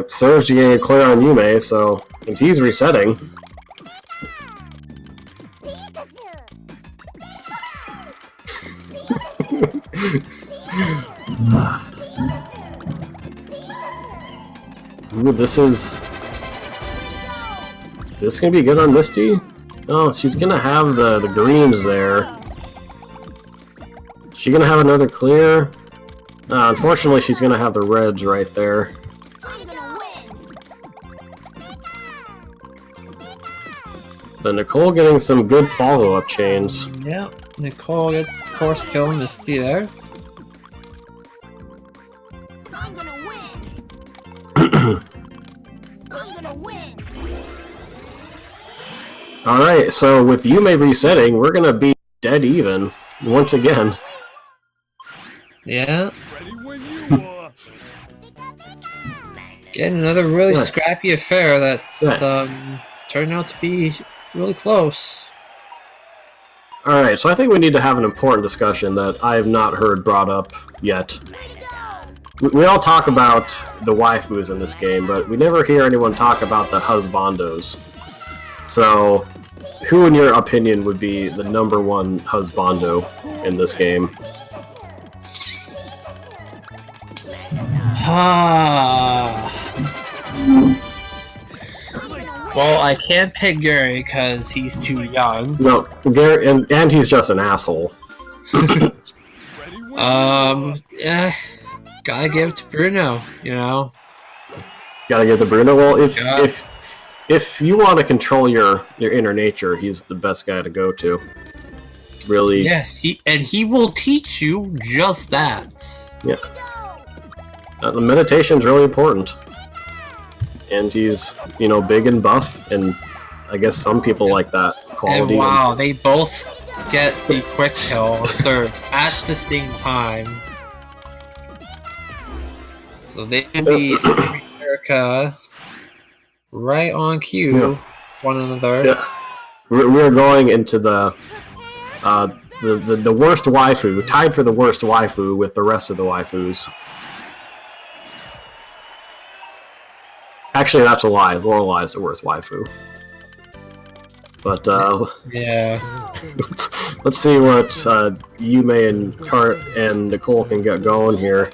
Surge getting a clear on Yume, so if he's resetting. Ooh, this gonna be good on Misty? Oh, she's gonna have the greens there. She gonna have another clear? Unfortunately, she's gonna have the reds right there. The Nicole getting some good follow-up chains. Yep, Nicole gets the force kill, Misty there. I'm gonna win. I'm gonna win. Alright, so with Yume resetting, we're gonna be dead even once again. Yeah. Ready when you are. Again, another really Yeah. scrappy affair that's Yeah. turned out to be really close. Alright, so I think we need to have an important discussion that I have not heard brought up yet. We all talk about the waifus in this game, but we never hear anyone talk about the husbandos. So, who in your opinion would be the #1 husbando in this game? Well, I can't pick Gary because he's too young. No, Gary, and he's just an asshole. Ready when Yeah, gotta give it to Bruno, you know? Gotta give the Bruno. Well, Yeah. if you want to control your inner nature, he's the best guy to go to. Really. Yes, he will teach you just that. Yeah. The meditation's really important. And he's, big and buff, and I guess some people like that quality. And wow, they both get the quick kill served at the same time. So they can be Erica right on cue, Yeah. one another. Yeah. We're going into the worst waifu, tied for the worst waifu with the rest of the waifus. Actually, that's a lie. Lorelei is the worst waifu. But Yeah. let's see what Yume and Kart and Nicole can get going here.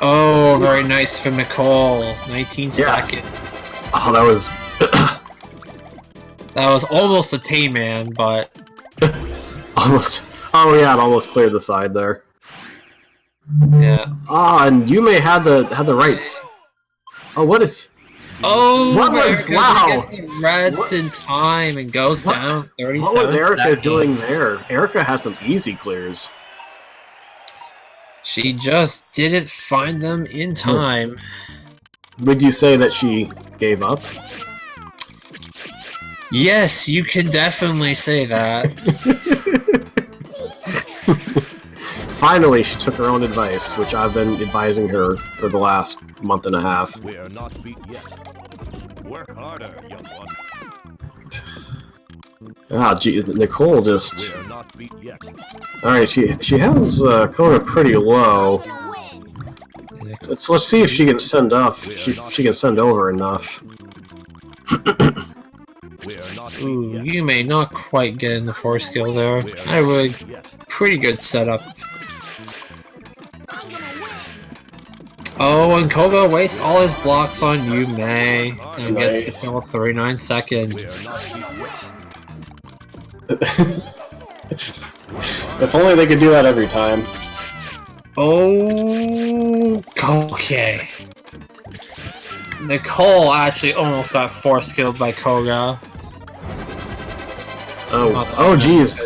Oh, very nice from Nicole. 19 Yeah. seconds. Oh, that was That was almost a Tay-Man, but almost. Oh yeah, it almost cleared the side there. yeah. Ah, and Yume had the rights. Oh, what is? Oh, What was- Erica wow. gets the reds in time and goes What- down 37 What was Erica seconds. doing there? Erica had some easy clears. She just didn't find them in time. Would you say that she gave up? Yes, you can definitely say that. Finally, she took her own advice, which I've been advising her for the last month and a half. we are not beat yet. Work harder, young one. Ah, gee, Nicole just. We are not beat yet. All right, she has Kona pretty low. I'm gonna win. Let's see if she can send off. She can send over enough. We are not beat Ooh, yet. you may not quite get in the force skill there. We are I not would beat yet. pretty good setup. I'm gonna win. Oh, and Koga wastes all his blocks on Yume and gets the Nice. kill with 39 We are seconds. not beat If only they could do that every time. Oh, okay. Nicole actually almost got force killed by Koga. Oh, jeez.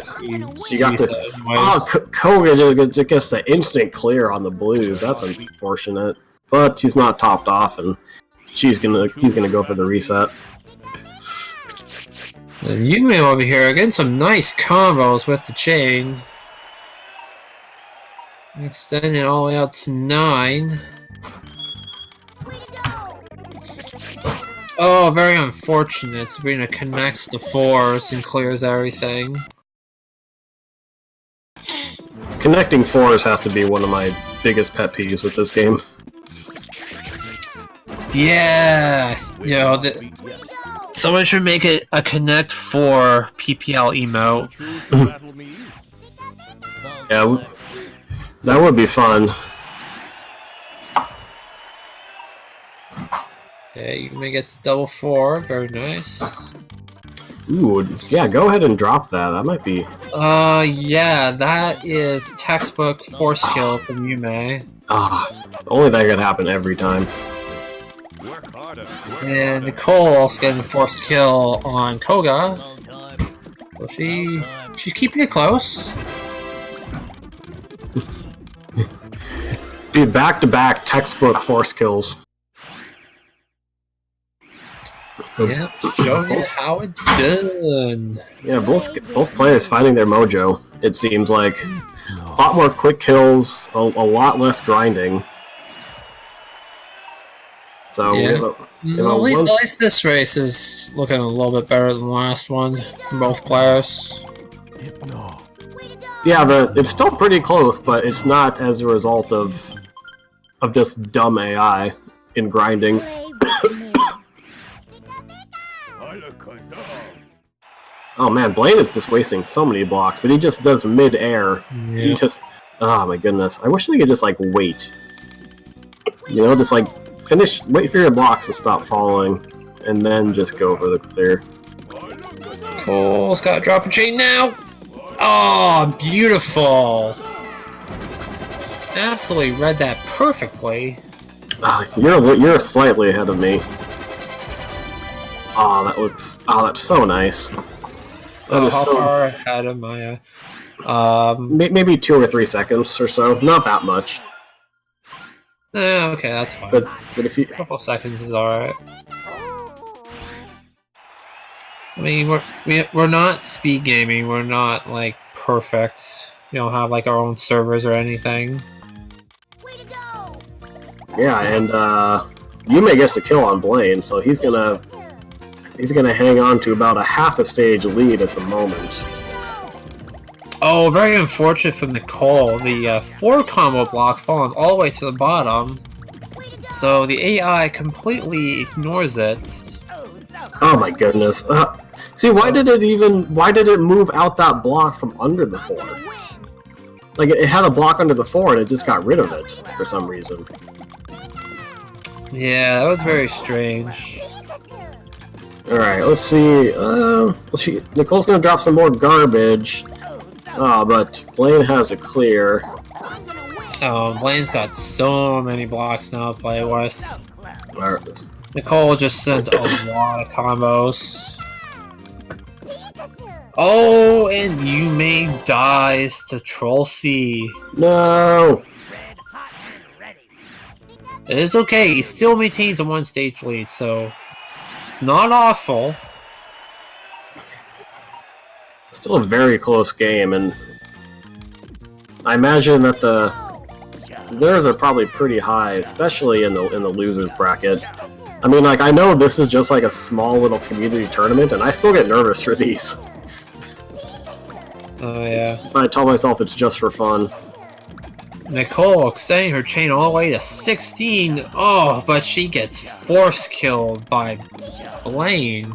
She got the. Oh, Koga just gets the instant clear on the blues. That's unfortunate. But he's not topped off, and he's gonna go for the reset. And Yume over here getting some nice combos with the chain. Extending it all the way out to 9. Oh, very unfortunate. Sabrina connects the 4s and clears everything. Connecting fours has to be one of my biggest pet peeves with this game. Yeah! You know, beat yet. someone should make it a Connect 4 PPL emote. Choose to battle me. Yeah, that would be fun. Okay, Yume gets double 4. Very nice. Ooh, yeah, go ahead and drop that. That might be. Yeah, that is textbook force kill from Yume. Ah, only that could happen every time. Work harder. Work And harder. Nicole's getting a forced kill on Koga. So she's keeping it close. Dude, back-to-back textbook force kills. So Yeah, showing you how it's done. yeah, both players finding their mojo. It seems like a lot more quick kills, a lot less grinding. So Yeah. Well, at least this race is looking a little bit better than the last one from both players. yeah, it's still pretty close, but it's not as a result of just dumb AI in grinding. Oh man, Blaine is just wasting so many blocks, but he just does mid-air. Yeah. He just... Oh my goodness. I wish they could just, like, wait. You know, just, like, wait for your blocks to stop falling, and then just go for the clear. Cole's got a drop and chain now! Oh, beautiful! Absolutely read that perfectly. You're slightly ahead of me. Oh, that looks... Oh, that's so nice. That is How so... far ahead am I? Maybe 2 or 3 seconds or so. Not that much. Okay, that's fine. But if you... A couple seconds is alright. I mean, we're not speed gaming. We're not like perfect. We don't have like our own servers or anything. Yeah, and Yume gets the kill on Blaine, so he's gonna hang on to about a half a stage lead at the moment. Oh, very unfortunate for Nicole. The 4 combo block falling all the way to the bottom, so the AI completely ignores it. Oh my goodness! See, why did it move out that block from under the 4? Like it had a block under the 4 and it just got rid of it for some reason. Yeah, that was very strange. Alright, let's see. Nicole's gonna drop some more garbage. Oh, but Blaine has a clear. Oh, Blaine's got so many blocks now to play with. Alright. Nicole just sent a lot of combos. Oh, and Yume dies to Troll C. No! It is okay, he still maintains a 1-stage lead, so it's not awful. Still a very close game, and I imagine that theirs are probably pretty high, especially in the losers bracket. I mean, like, I know this is just like a small little community tournament, and I still get nervous for these. Oh yeah. I tell myself it's just for fun. Nicole extending her chain all the way to 16. Oh, but she gets force killed by Blaine,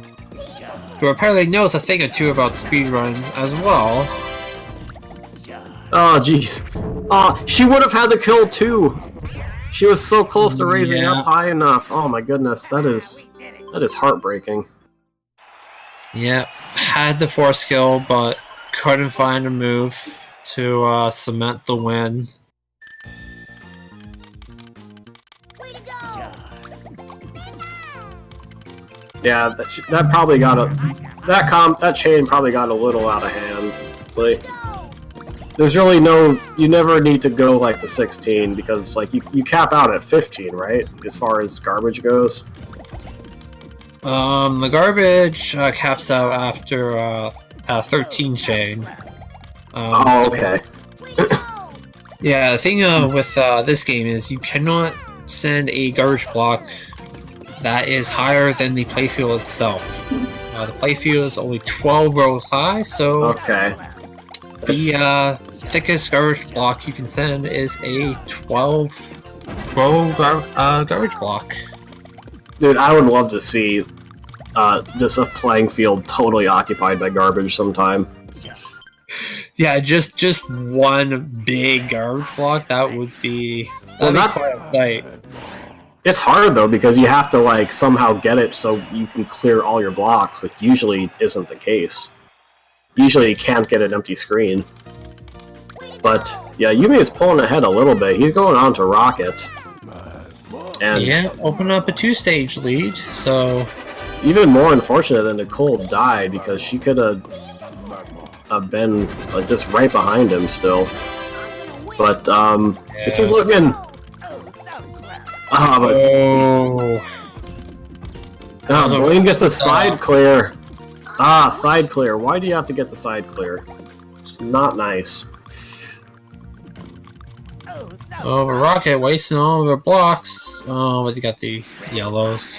who apparently knows a thing or two about speedrun as well. Oh, jeez. Oh, she would have had the kill too! She was so close to raising up high enough. Oh my goodness, that is heartbreaking. Yep, had the force kill, but couldn't find a move to cement the win. Yeah, that probably got that chain probably got a little out of hand. Like, there's really you never need to go like the 16 because like you cap out at 15, right? As far as garbage goes. The garbage caps out after 13 chain. Oh, okay. Yeah, the thing with this game is you cannot send a garbage block that is higher than the playfield itself. The playfield is only 12 rows high, so okay. The thickest garbage block you can send is a 12-row garbage block. Dude, I would love to see just a playing field totally occupied by garbage sometime. Yeah, just one big garbage block, that would be quite a sight. It's hard though because you have to like somehow get it so you can clear all your blocks, which usually isn't the case. Usually you can't get an empty screen. But yeah, Yume is pulling ahead a little bit. He's going on to Rocket. And yeah, open up a 2-stage lead, so... even more unfortunate that Nicole died, because she could have been like just right behind him still. But this is looking. Ah, but Blaine gets a side clear. Ah, side clear. Why do you have to get the side clear? It's not nice. Oh, Rocket wasting all of her blocks. Oh, has he got the yellows?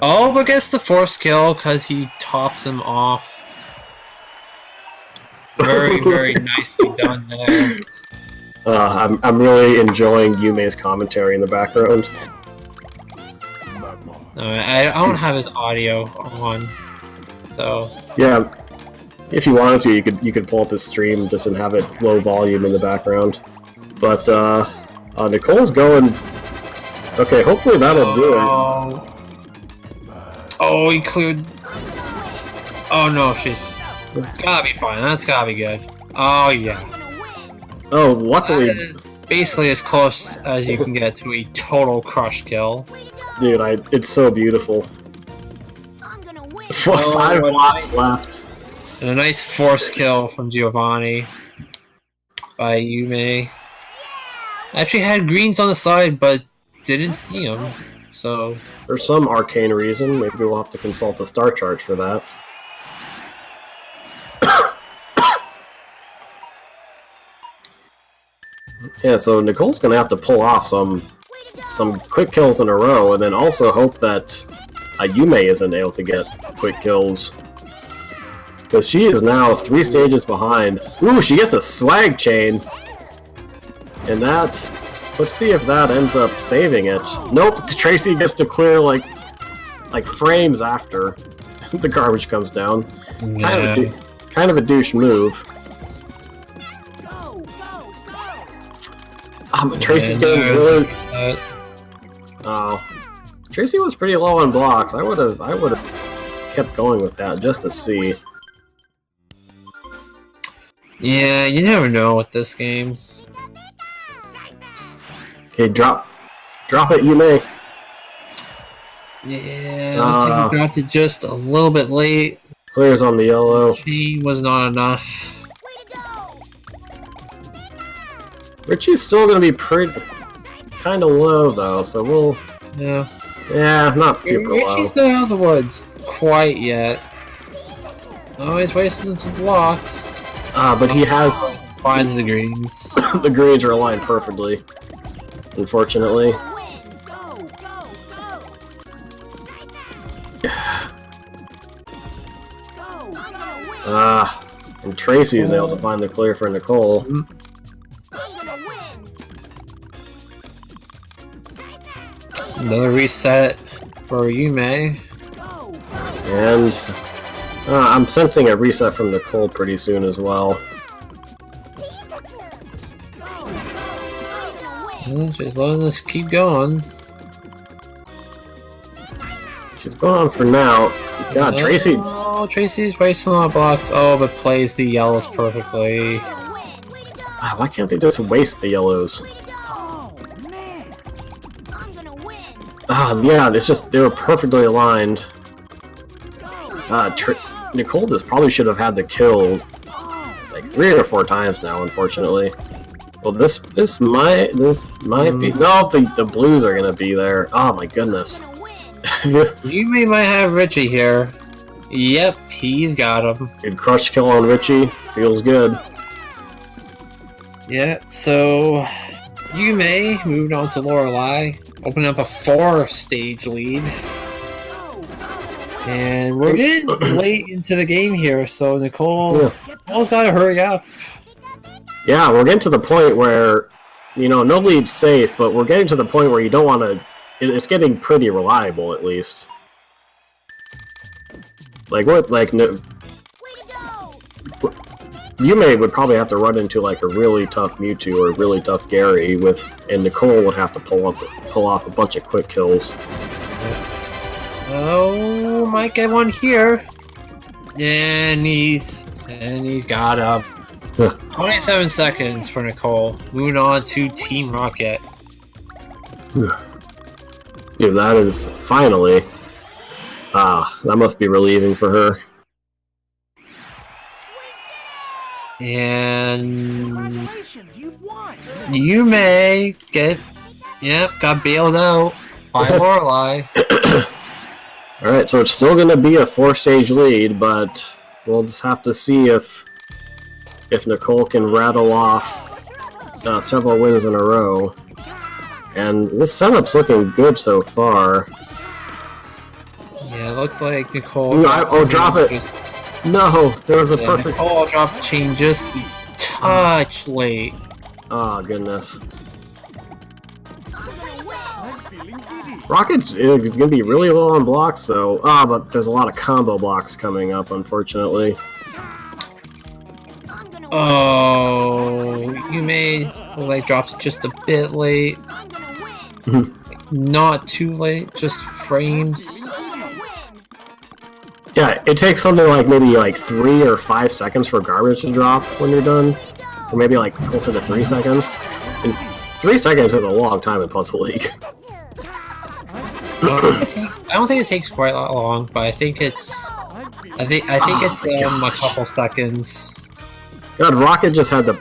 Oh, but gets the force kill because he tops him off. Very, very nicely done there. I'm really enjoying Yume's commentary in the background. I don't have his audio on, so Yeah, if you wanted to, you could pull up his stream just and have it low volume in the background. But Nicole's going. Okay, hopefully that'll do it. Oh, he cleared. Oh no, she's. It's gotta be fine. That's gotta be good. Oh yeah. Oh, luckily. That is basically as close as you can get to a total crush kill. Dude, it's so beautiful. 5 blocks left. And a nice force kill from Giovanni by Yume. Actually had greens on the side, but didn't see him. So there's some arcane reason. Maybe we'll have to consult the star chart for that. Yeah, so Nicole's gonna have to pull off some quick kills in a row, and then also hope that Yume isn't able to get quick kills. Because she is now 3 stages behind. Ooh, she gets a swag chain! And that... let's see if that ends up saving it. Nope, Tracy gets to clear like frames after the garbage comes down. yeah. Kind of a douche move. Tracy's getting really... Oh. Tracy was pretty low on blocks. I would have kept going with that just to see. Yeah, you never know with this game. Okay, drop it, you may. Yeah, looks like he dropped it just a little bit late. Clears on the yellow. She was not enough. Richie's still gonna be kind of low though, so we'll. Yeah, not super low. Richie's not out of the woods quite yet. Oh, he's wasting some blocks. But he has finds the greens. the greens are aligned perfectly. Unfortunately. And Tracy's able to find the clear for Nicole. Another reset for Yume. And I'm sensing a reset from Nicole pretty soon as well. She's letting this keep going. She's going on for now. God, Tracy. Oh, Tracy's wasting a lot of blocks. Oh, but plays the yellows perfectly. Why can't they just waste the yellows? Yeah, it's just they were perfectly aligned. Nicole just probably should have had the kill like 3 or 4 times now, unfortunately. Well, this might be no. The blues are gonna be there. Oh my goodness. Yume might have Richie here. Yep, he's got him. Good crush kill on Richie. Feels good. Yeah, so Yume moved on to Lorelei, opening up a 4-stage lead. And we're getting late into the game here, so Nicole's got to hurry up. Yeah, we're getting to the point where, no lead's safe, but we're getting to the point where you don't want to... It's getting pretty reliable, at least. Yume would probably have to run into like a really tough Mewtwo or a really tough Gary and Nicole would have to pull off a bunch of quick kills. Oh, might get one here. And he's got him. 27 seconds for Nicole. Moving on to Team Rocket. Dude, that is finally. Ah, that must be relieving for her. And Congratulations, you've won. you may get, yep, got bailed out by Lorelei. Alright, so it's still gonna be a 4-stage lead, but we'll just have to see if Nicole can rattle off several wins in a row. And this setup's looking good so far. Yeah, it looks like Nicole. No, drop it! No, there was a perfect. Nicole drops chain just a touch late. Oh goodness. Rocket's is gonna be really low on blocks, so but there's a lot of combo blocks coming up, unfortunately. Oh, you may like dropped it just a bit late. Not too late, just frames. Yeah, it takes something like maybe like 3 or 5 seconds for garbage to drop when you're done, or maybe like closer to 3 seconds. And 3 seconds is a long time in Puzzle League. I don't think it takes quite that long, but I think it's it's a couple seconds. God, Rocket just had the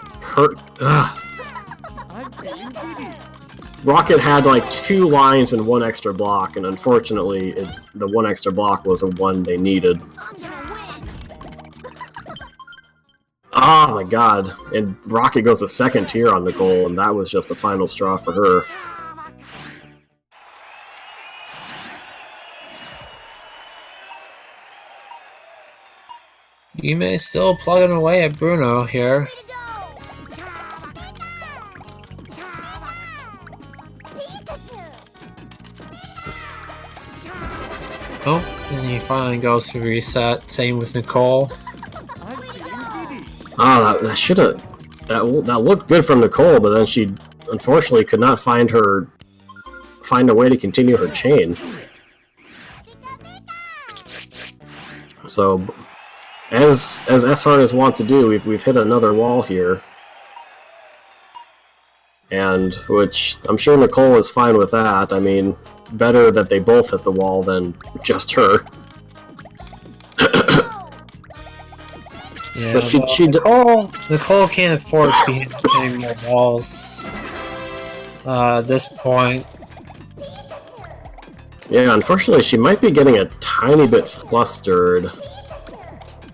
Rocket had like 2 lines and 1 extra block, and unfortunately, the 1 extra block was the one they needed. Oh my god, and Rocket goes a 2nd tier on Nicole, and that was just a final straw for her. You may still plugging away at Bruno here. Oh, and he finally goes to reset. Same with Nicole. Ah, that should have that looked good from Nicole, but then she unfortunately could not find a way to continue her chain. So, as S-Hard is wont to do, we've hit another wall here, and which I'm sure Nicole is fine with that. I mean, better that they both hit the wall than just her. Yeah, but Nicole can't afford to be hitting any more walls at this point. Yeah, unfortunately, she might be getting a tiny bit flustered.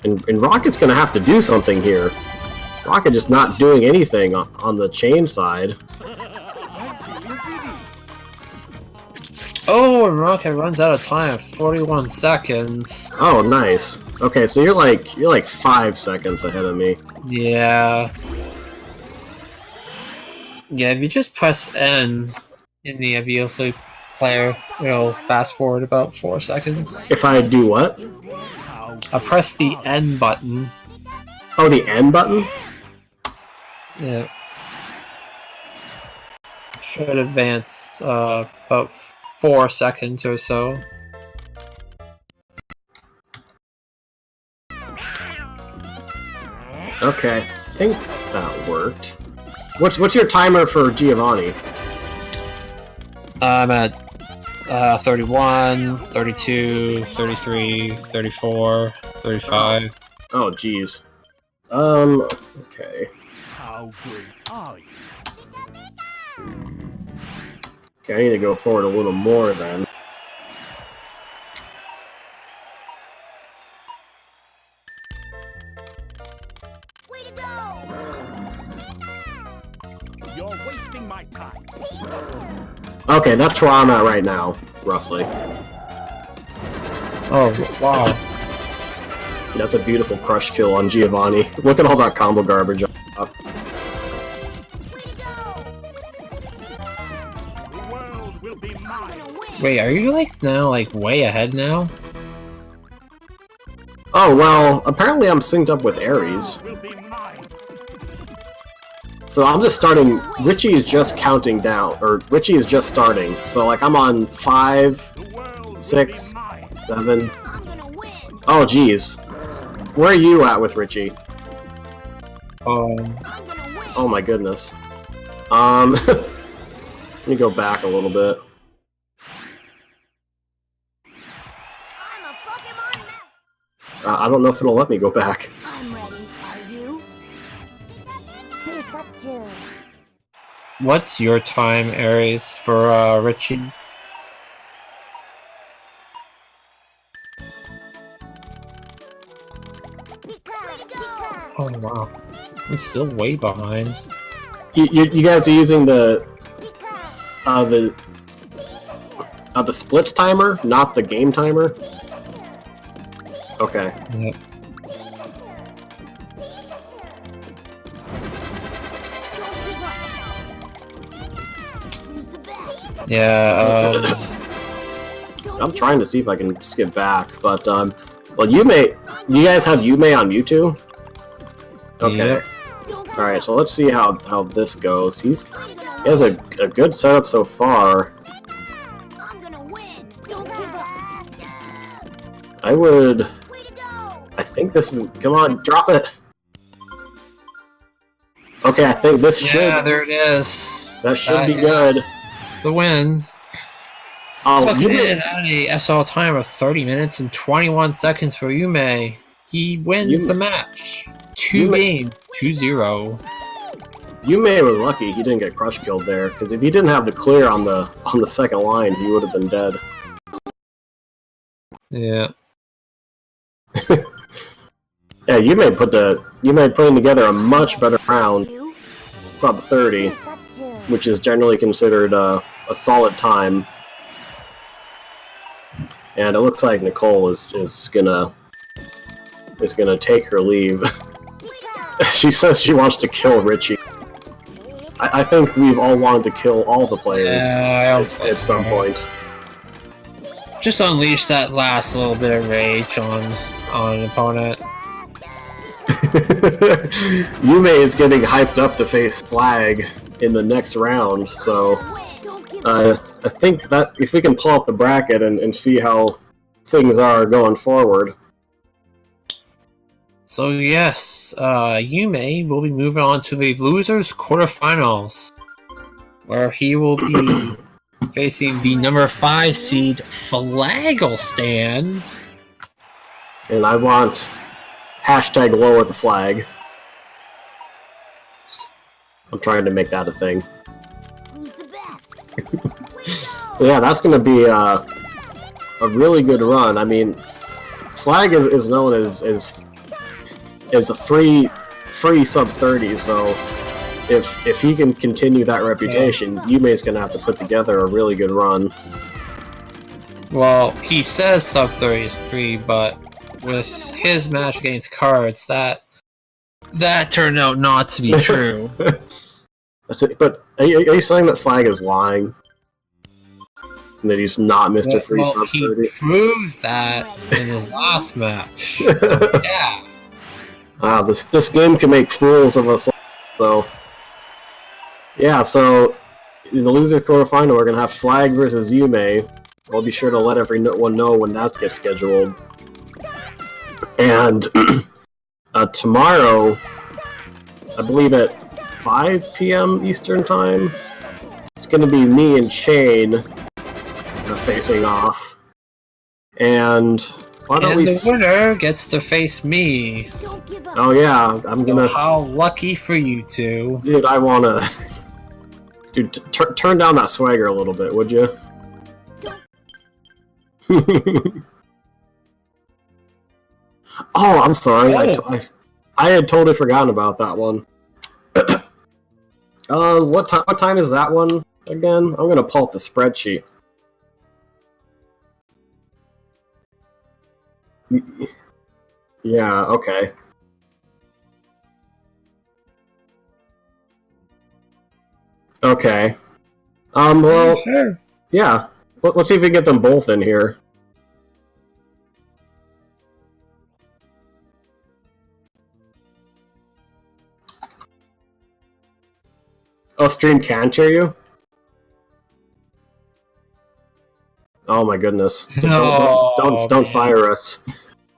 And Rocket's gonna have to do something here. Rocket just not doing anything on the chain side. Oh, and Rocket runs out of time at 41 seconds. Oh, nice. Okay, so you're like 5 seconds ahead of me. Yeah. Yeah, if you just press N in the VLC player, it'll fast forward about 4 seconds. If I do what? I press the N button. Oh, the N button? Yeah. Should advance about 4 seconds or so. Okay, I think that worked. What's your timer for Giovanni? I'm at 31, 32, 33, 34, 35. Oh, jeez. Okay. How good are you? Okay, I need to go forward a little more then. Way to go! You're wasting my time. Okay, that's where I'm at right now, roughly. Oh, wow. That's a beautiful crush kill on Giovanni. Look at all that combo garbage. Way to go! The world will be I'm mine. gonna win! Wait, are you like now like way ahead now? Oh, well, apparently I'm synced up with Ares. Will be mine. So I'm just starting. Richie is just counting down, or Richie is just starting. So like I'm on 5, The world will 6, be mine. 7. I'm gonna win! Oh, geez. Where are you at with Richie? I'm gonna win! Oh my goodness. me go back a little bit. I'm a Pokemon master. I don't know if it'll let me go back. I'm ready. Are you? Pikachu. What's your time, Aries, for Richie? Oh wow, I'm still way behind. You guys are using the splits timer, not the game timer. Okay. Yep. Yeah. I'm trying to see if I can skip back, but well, Yume, you guys have Yume on Mewtwo? Okay. Yep. All right, so let's see how this goes. He has a good setup so far. I'm gonna win. Don't give up. Way to go. I think this is. Come on, drop it. Okay, I think this Yeah, should. there it is. That should be That good. is the win. Oh, Clocking Yume, in at a SL time of 30 minutes and 21 seconds for Yume. He wins the match. 2-game, 2-0. Yume was lucky he didn't get crush killed there, because if he didn't have the clear on the second line, he would have been dead. Yeah. Yeah, Yume putting together a much better round, You? sub 30, Pikachu. which is generally considered a solid time. And it looks like Nicole is gonna take her leave. She says she wants to kill Richie. I think we've all wanted to kill all the players at some point. Just unleash that last little bit of rage on an opponent. Yume is getting hyped up to face Flag in the next round, so I think that if we can pull up the bracket and see how things are going forward. So yes, Yume will be moving on to the losers quarterfinals, where he will be facing the number 5 seed Flaglestan. And I want hashtag lower the flag. I'm trying to make that a thing. Who's the best? Yeah, that's going to be a really good run. I mean, Flag is known as a free sub 30, so if he can continue that reputation, Yume's going to have to put together a really good run. Well, he says sub 30 is free, but with his match against Cards, that turned out not to be true. That's it. But are you saying that Flag is lying? And that he's not Mr. Free Well, sub he 30? proved that in his last match. So, yeah. This game can make fools of us all, so... Yeah, so in the loser quarterfinal, we're going to have Flag versus Yume. I'll be sure to let everyone know when that gets scheduled. And tomorrow, I believe at 5 p.m. Eastern Time, it's going to be me and Shane facing off. And why don't And the winner gets to face me. Don't give up. Oh yeah, I'm gonna... How lucky for you two. Dude, I wanna... Dude, turn down that swagger a little bit, would you? Oh, I'm sorry. Oh. I had totally forgotten about that one. What time is that one again? I'm gonna pull up the spreadsheet. Yeah, okay. Okay. Well, Sure. yeah. Let's see if we can get them both in here. Oh, stream can't hear you? Oh my goodness. Don't fire us.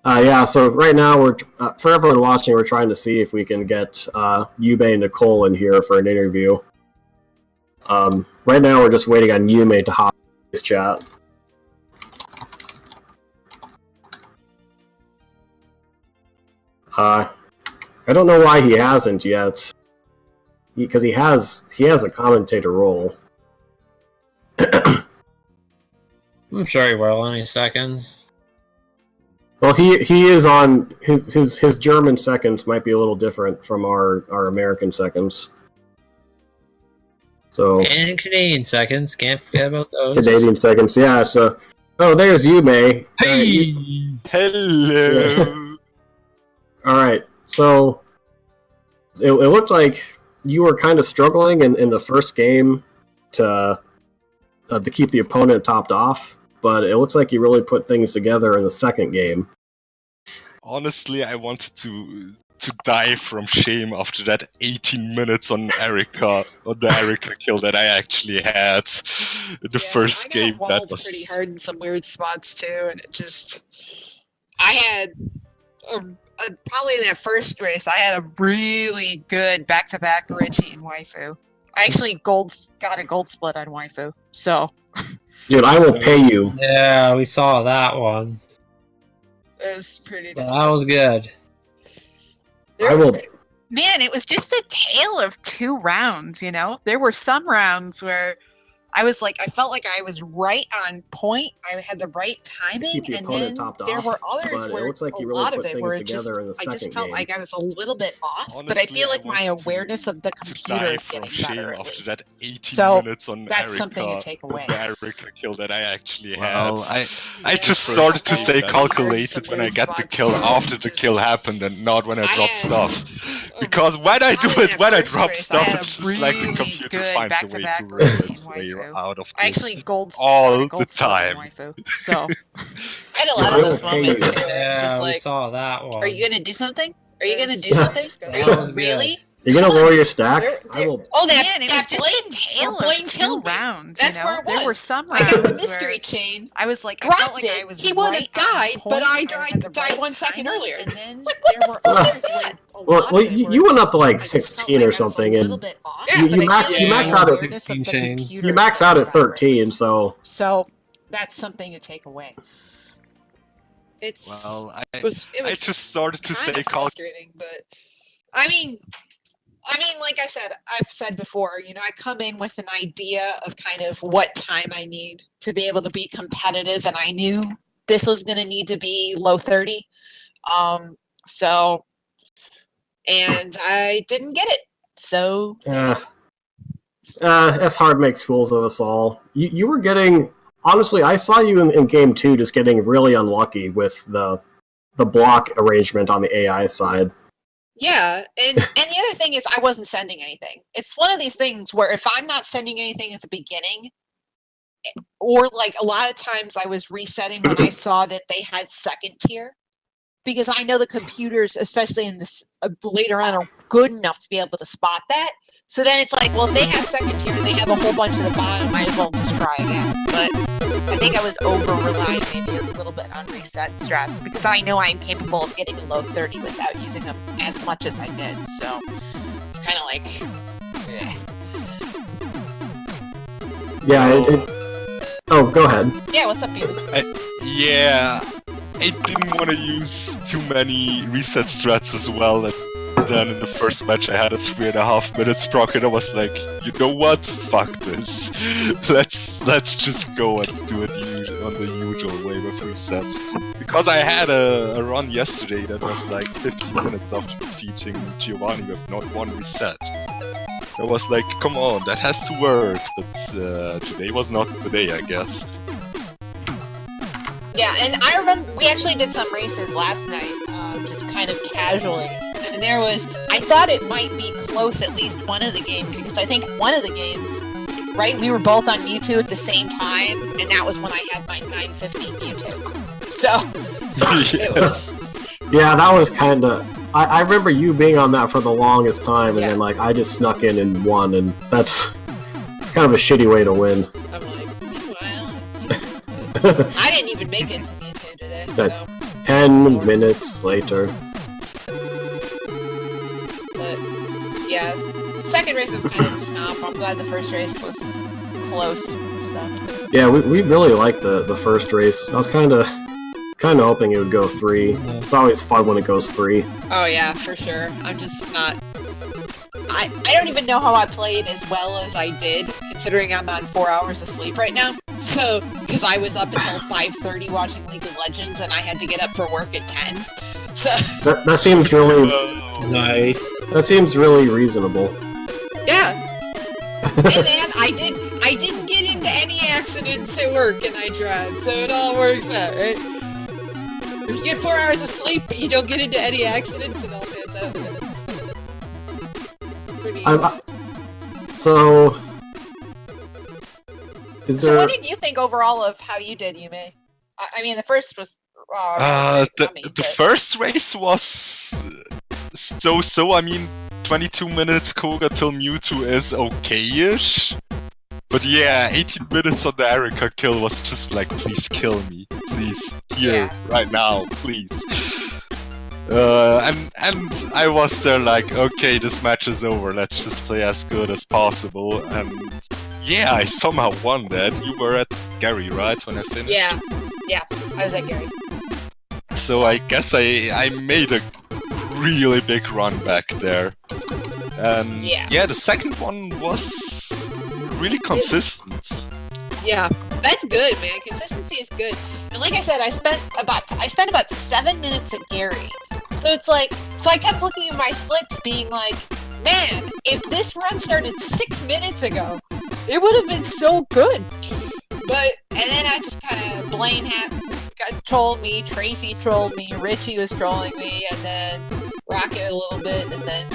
Yeah, so right now, we're for everyone watching, we're trying to see if we can get Yubei and Nicole in here for an interview. Right now, we're just waiting on Yume to hop his chat. I don't know why he hasn't yet, because he has a commentator role. I'm sure he will any second. Well, he is on his German seconds might be a little different from our American seconds. So And Canadian seconds, can't forget about those. Canadian seconds, yeah. So there's Yume. Hey! Hello. All right, so it looked like you were kind of struggling in the first game to keep the opponent topped off, but it looks like you really put things together in the second game. Honestly, I wanted to die from shame after that 18 minutes on Erica, on the Erica kill that I actually had in the first game. I got walled pretty hard in some weird spots too, and it just... I had probably in that first race, I had a really good back-to-back Richie and Waifu. I actually got a gold split on Waifu, so... Dude, I will pay you. Yeah, we saw that one. It was pretty That was good. I will. Man, it was just a tale of 2 rounds, you know? There were some rounds where I was like, I felt like I was right on point. I had the right timing, Keep the and opponent then topped there off, were others but it where looks like you a really lot put of it things where it just, together in the I just second felt game. like I was a little bit off. But I Honestly, feel like my wanted to- awareness of the to computer die is from getting shame better at after least. that 18 So, minutes on that's Erica, something to take away. the Erica kill that I actually Well, had. I Yeah, just I started got to say walled pretty hard in calculated some when I weird got the spots kill too, after and the just... kill happened and not when I I dropped had- stuff. Because when I do probably in it, that when I first drop race, I stuff, had a it's just like the really computer good finds a way back-to-back to Richie ruin and its way Waifu. out of I this actually got a all gold the split on time. Waifu, so... I had a Yeah, lot I of will those pay moments you. too. Where it's Yeah, just we like, saw that one. are you gonna do something? Are you gonna do Yeah. something? That Are was you good. really? You're gonna lower your stack? There- I will. Oh, that, Man, it that was just Blaine, a tale Blaine of killed 2 me. rounds. That's you know? where it was. There were some I rounds got the where mystery chain. I was like, I Dropped felt like it. I was He would have right on died, but point. I had the died right 1 second timing, earlier. And then It's like, what there the were fuck others is that? where a Well, lot well, of it you where you it went up just- to like I just felt 16 like or I was something, a little and bit off. Yeah, you but I max feel you like max my out at awareness of the 15 chain. computer you is max getting out at better 13. least. So So that's something to take away. It's Well, it was I just started to kind say of frustrating, but I mean, like I said, I've said before, you know, I come in with an idea of kind of what time I need to be able to be competitive, and I knew this was going to need to be low 30. So, and I didn't get it. So, that's hard makes fools of us all. You were getting honestly. I saw you in game 2 just getting really unlucky with the block arrangement on the AI side. yeah, and the other thing is I wasn't sending anything. It's one of these things where if I'm not sending anything at the beginning, or like a lot of times I was resetting when I saw that they had second tier, because I know the computers, especially in this later on, are good enough to be able to spot that. So then it's like, well, if they have second tier and they have a whole bunch at the bottom, might as well just try again. But I think I was over relying maybe a little bit on reset strats, because I know I'm capable of getting a low 30 without using them as much as I did. So it's kind of like, Yeah. Oh, go ahead. yeah, what's up, you? Yeah, I didn't want to use too many reset strats as well. And then in the first match I had a 3.5 minutes proc, and I was like, you know what? Fuck this. Let's just go and do it on the usual way with resets. Because I had a run yesterday that was like 15 minutes after defeating Giovanni with not one reset. I was like, come on, that has to work. But today was not the day, I guess. Yeah, and I remember we actually did some races last night, just kind of casually. And there was, I thought it might be close at least one of the games, because I think one of the games, right, we were both on Mewtwo at the same time, and that was when I had my 950 Mewtwo. So, it was... Yeah, that was kind of. I remember you being on that for the longest time, and Yeah. then like I just snuck in and won, and it's kind of a shitty way to win. I'm like, well, I didn't even make it to Mewtwo today, so... 10 minutes later. But, yeah, second race was kind of a stomp. I'm glad the first race was close. So. Yeah, we really liked the first race. I was kind of hoping it would go 3. It's always fun when it goes 3. Oh yeah, for sure. I'm just not. I don't even know how I played as well as I did, considering I'm on 4 hours of sleep right now. So, because I was up until 5:30 watching League of Legends, and I had to get up for work at 10. So that seems really Nice. that seems really reasonable. yeah. And then I didn't get into any accidents at work, and I drive, so it all works out, right? If you get 4 hours of sleep, but you don't get into any accidents, it all pans out. So, is So there? what did you think overall of how you did, Yume? I mean, the first was The first race was so. I mean, 22 minutes Koga till Mewtwo is okay-ish. But yeah, 18 minutes on the Erika kill was just like, please kill me. Please. Here, right now, please. And I was there like, okay, this match is over, let's just play as good as possible, and yeah, I somehow won that. You were at Gary, right, when I finished? Yeah, I was at Gary. So I guess I made a really big run back there. And yeah, the second one was really consistent. Yeah, that's good, man. Consistency is good. And like I said, I spent about 7 minutes at Gary. So it's like, I kept looking at my splits being like, man, if this run started 6 minutes ago, it would have been so good. But, and then I just kind of Blaine trolled me, Tracy trolled me, Richie was trolling me, and then Rocket a little bit, and then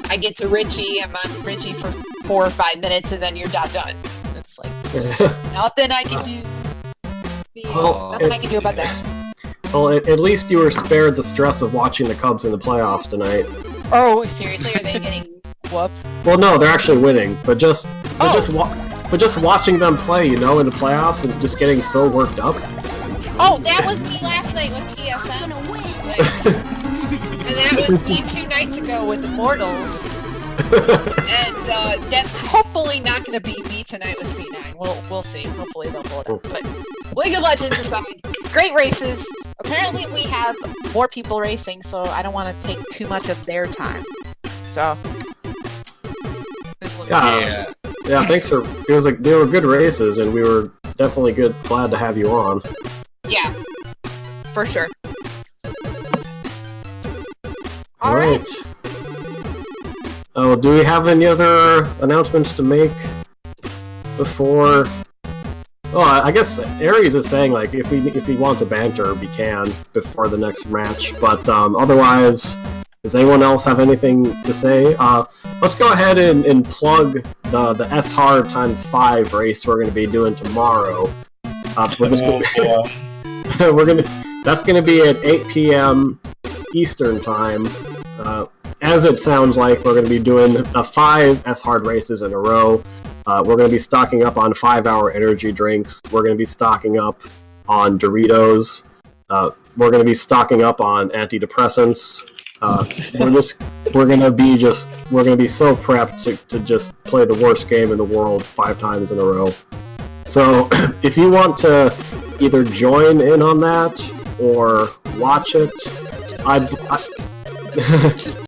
I get to Richie, I'm on Richie for 4 or 5 minutes, and then you're done. It's like, nothing I can do. Nothing I can do about that. Well, at least you were spared the stress of watching the Cubs in the playoffs tonight. Oh, seriously? Are they getting whooped? Well, no, they're actually winning, but just watching them play, you know, in the playoffs and just getting so worked up. Oh, that was me last night with TSM. And that was me 2 nights ago with Immortals. And that's hopefully not going to be me tonight with C9. We'll see. Hopefully they'll pull it up. But League of Legends aside, great races. Apparently we have more people racing, so I don't want to take too much of their time. So. Yeah, thanks for. They were good races, and we were definitely glad to have you on. Yeah, for sure. All right. Oh, do we have any other announcements to make before? Oh, I guess Aries is saying like if we want to banter, we can before the next match. But otherwise, does anyone else have anything to say? Let's go ahead and plug the S Hard ×5 race we're going to be doing tomorrow. That's going to be at 8 p.m. Eastern time. As it sounds like, we're going to be doing 5 S Hard races in a row. We're going to be stocking up on 5-hour energy drinks. We're going to be stocking up on Doritos. We're going to be stocking up on antidepressants. We're going to be so prepped to just play the worst game in the world 5 times in a row. So if you want to either join in on that or watch it,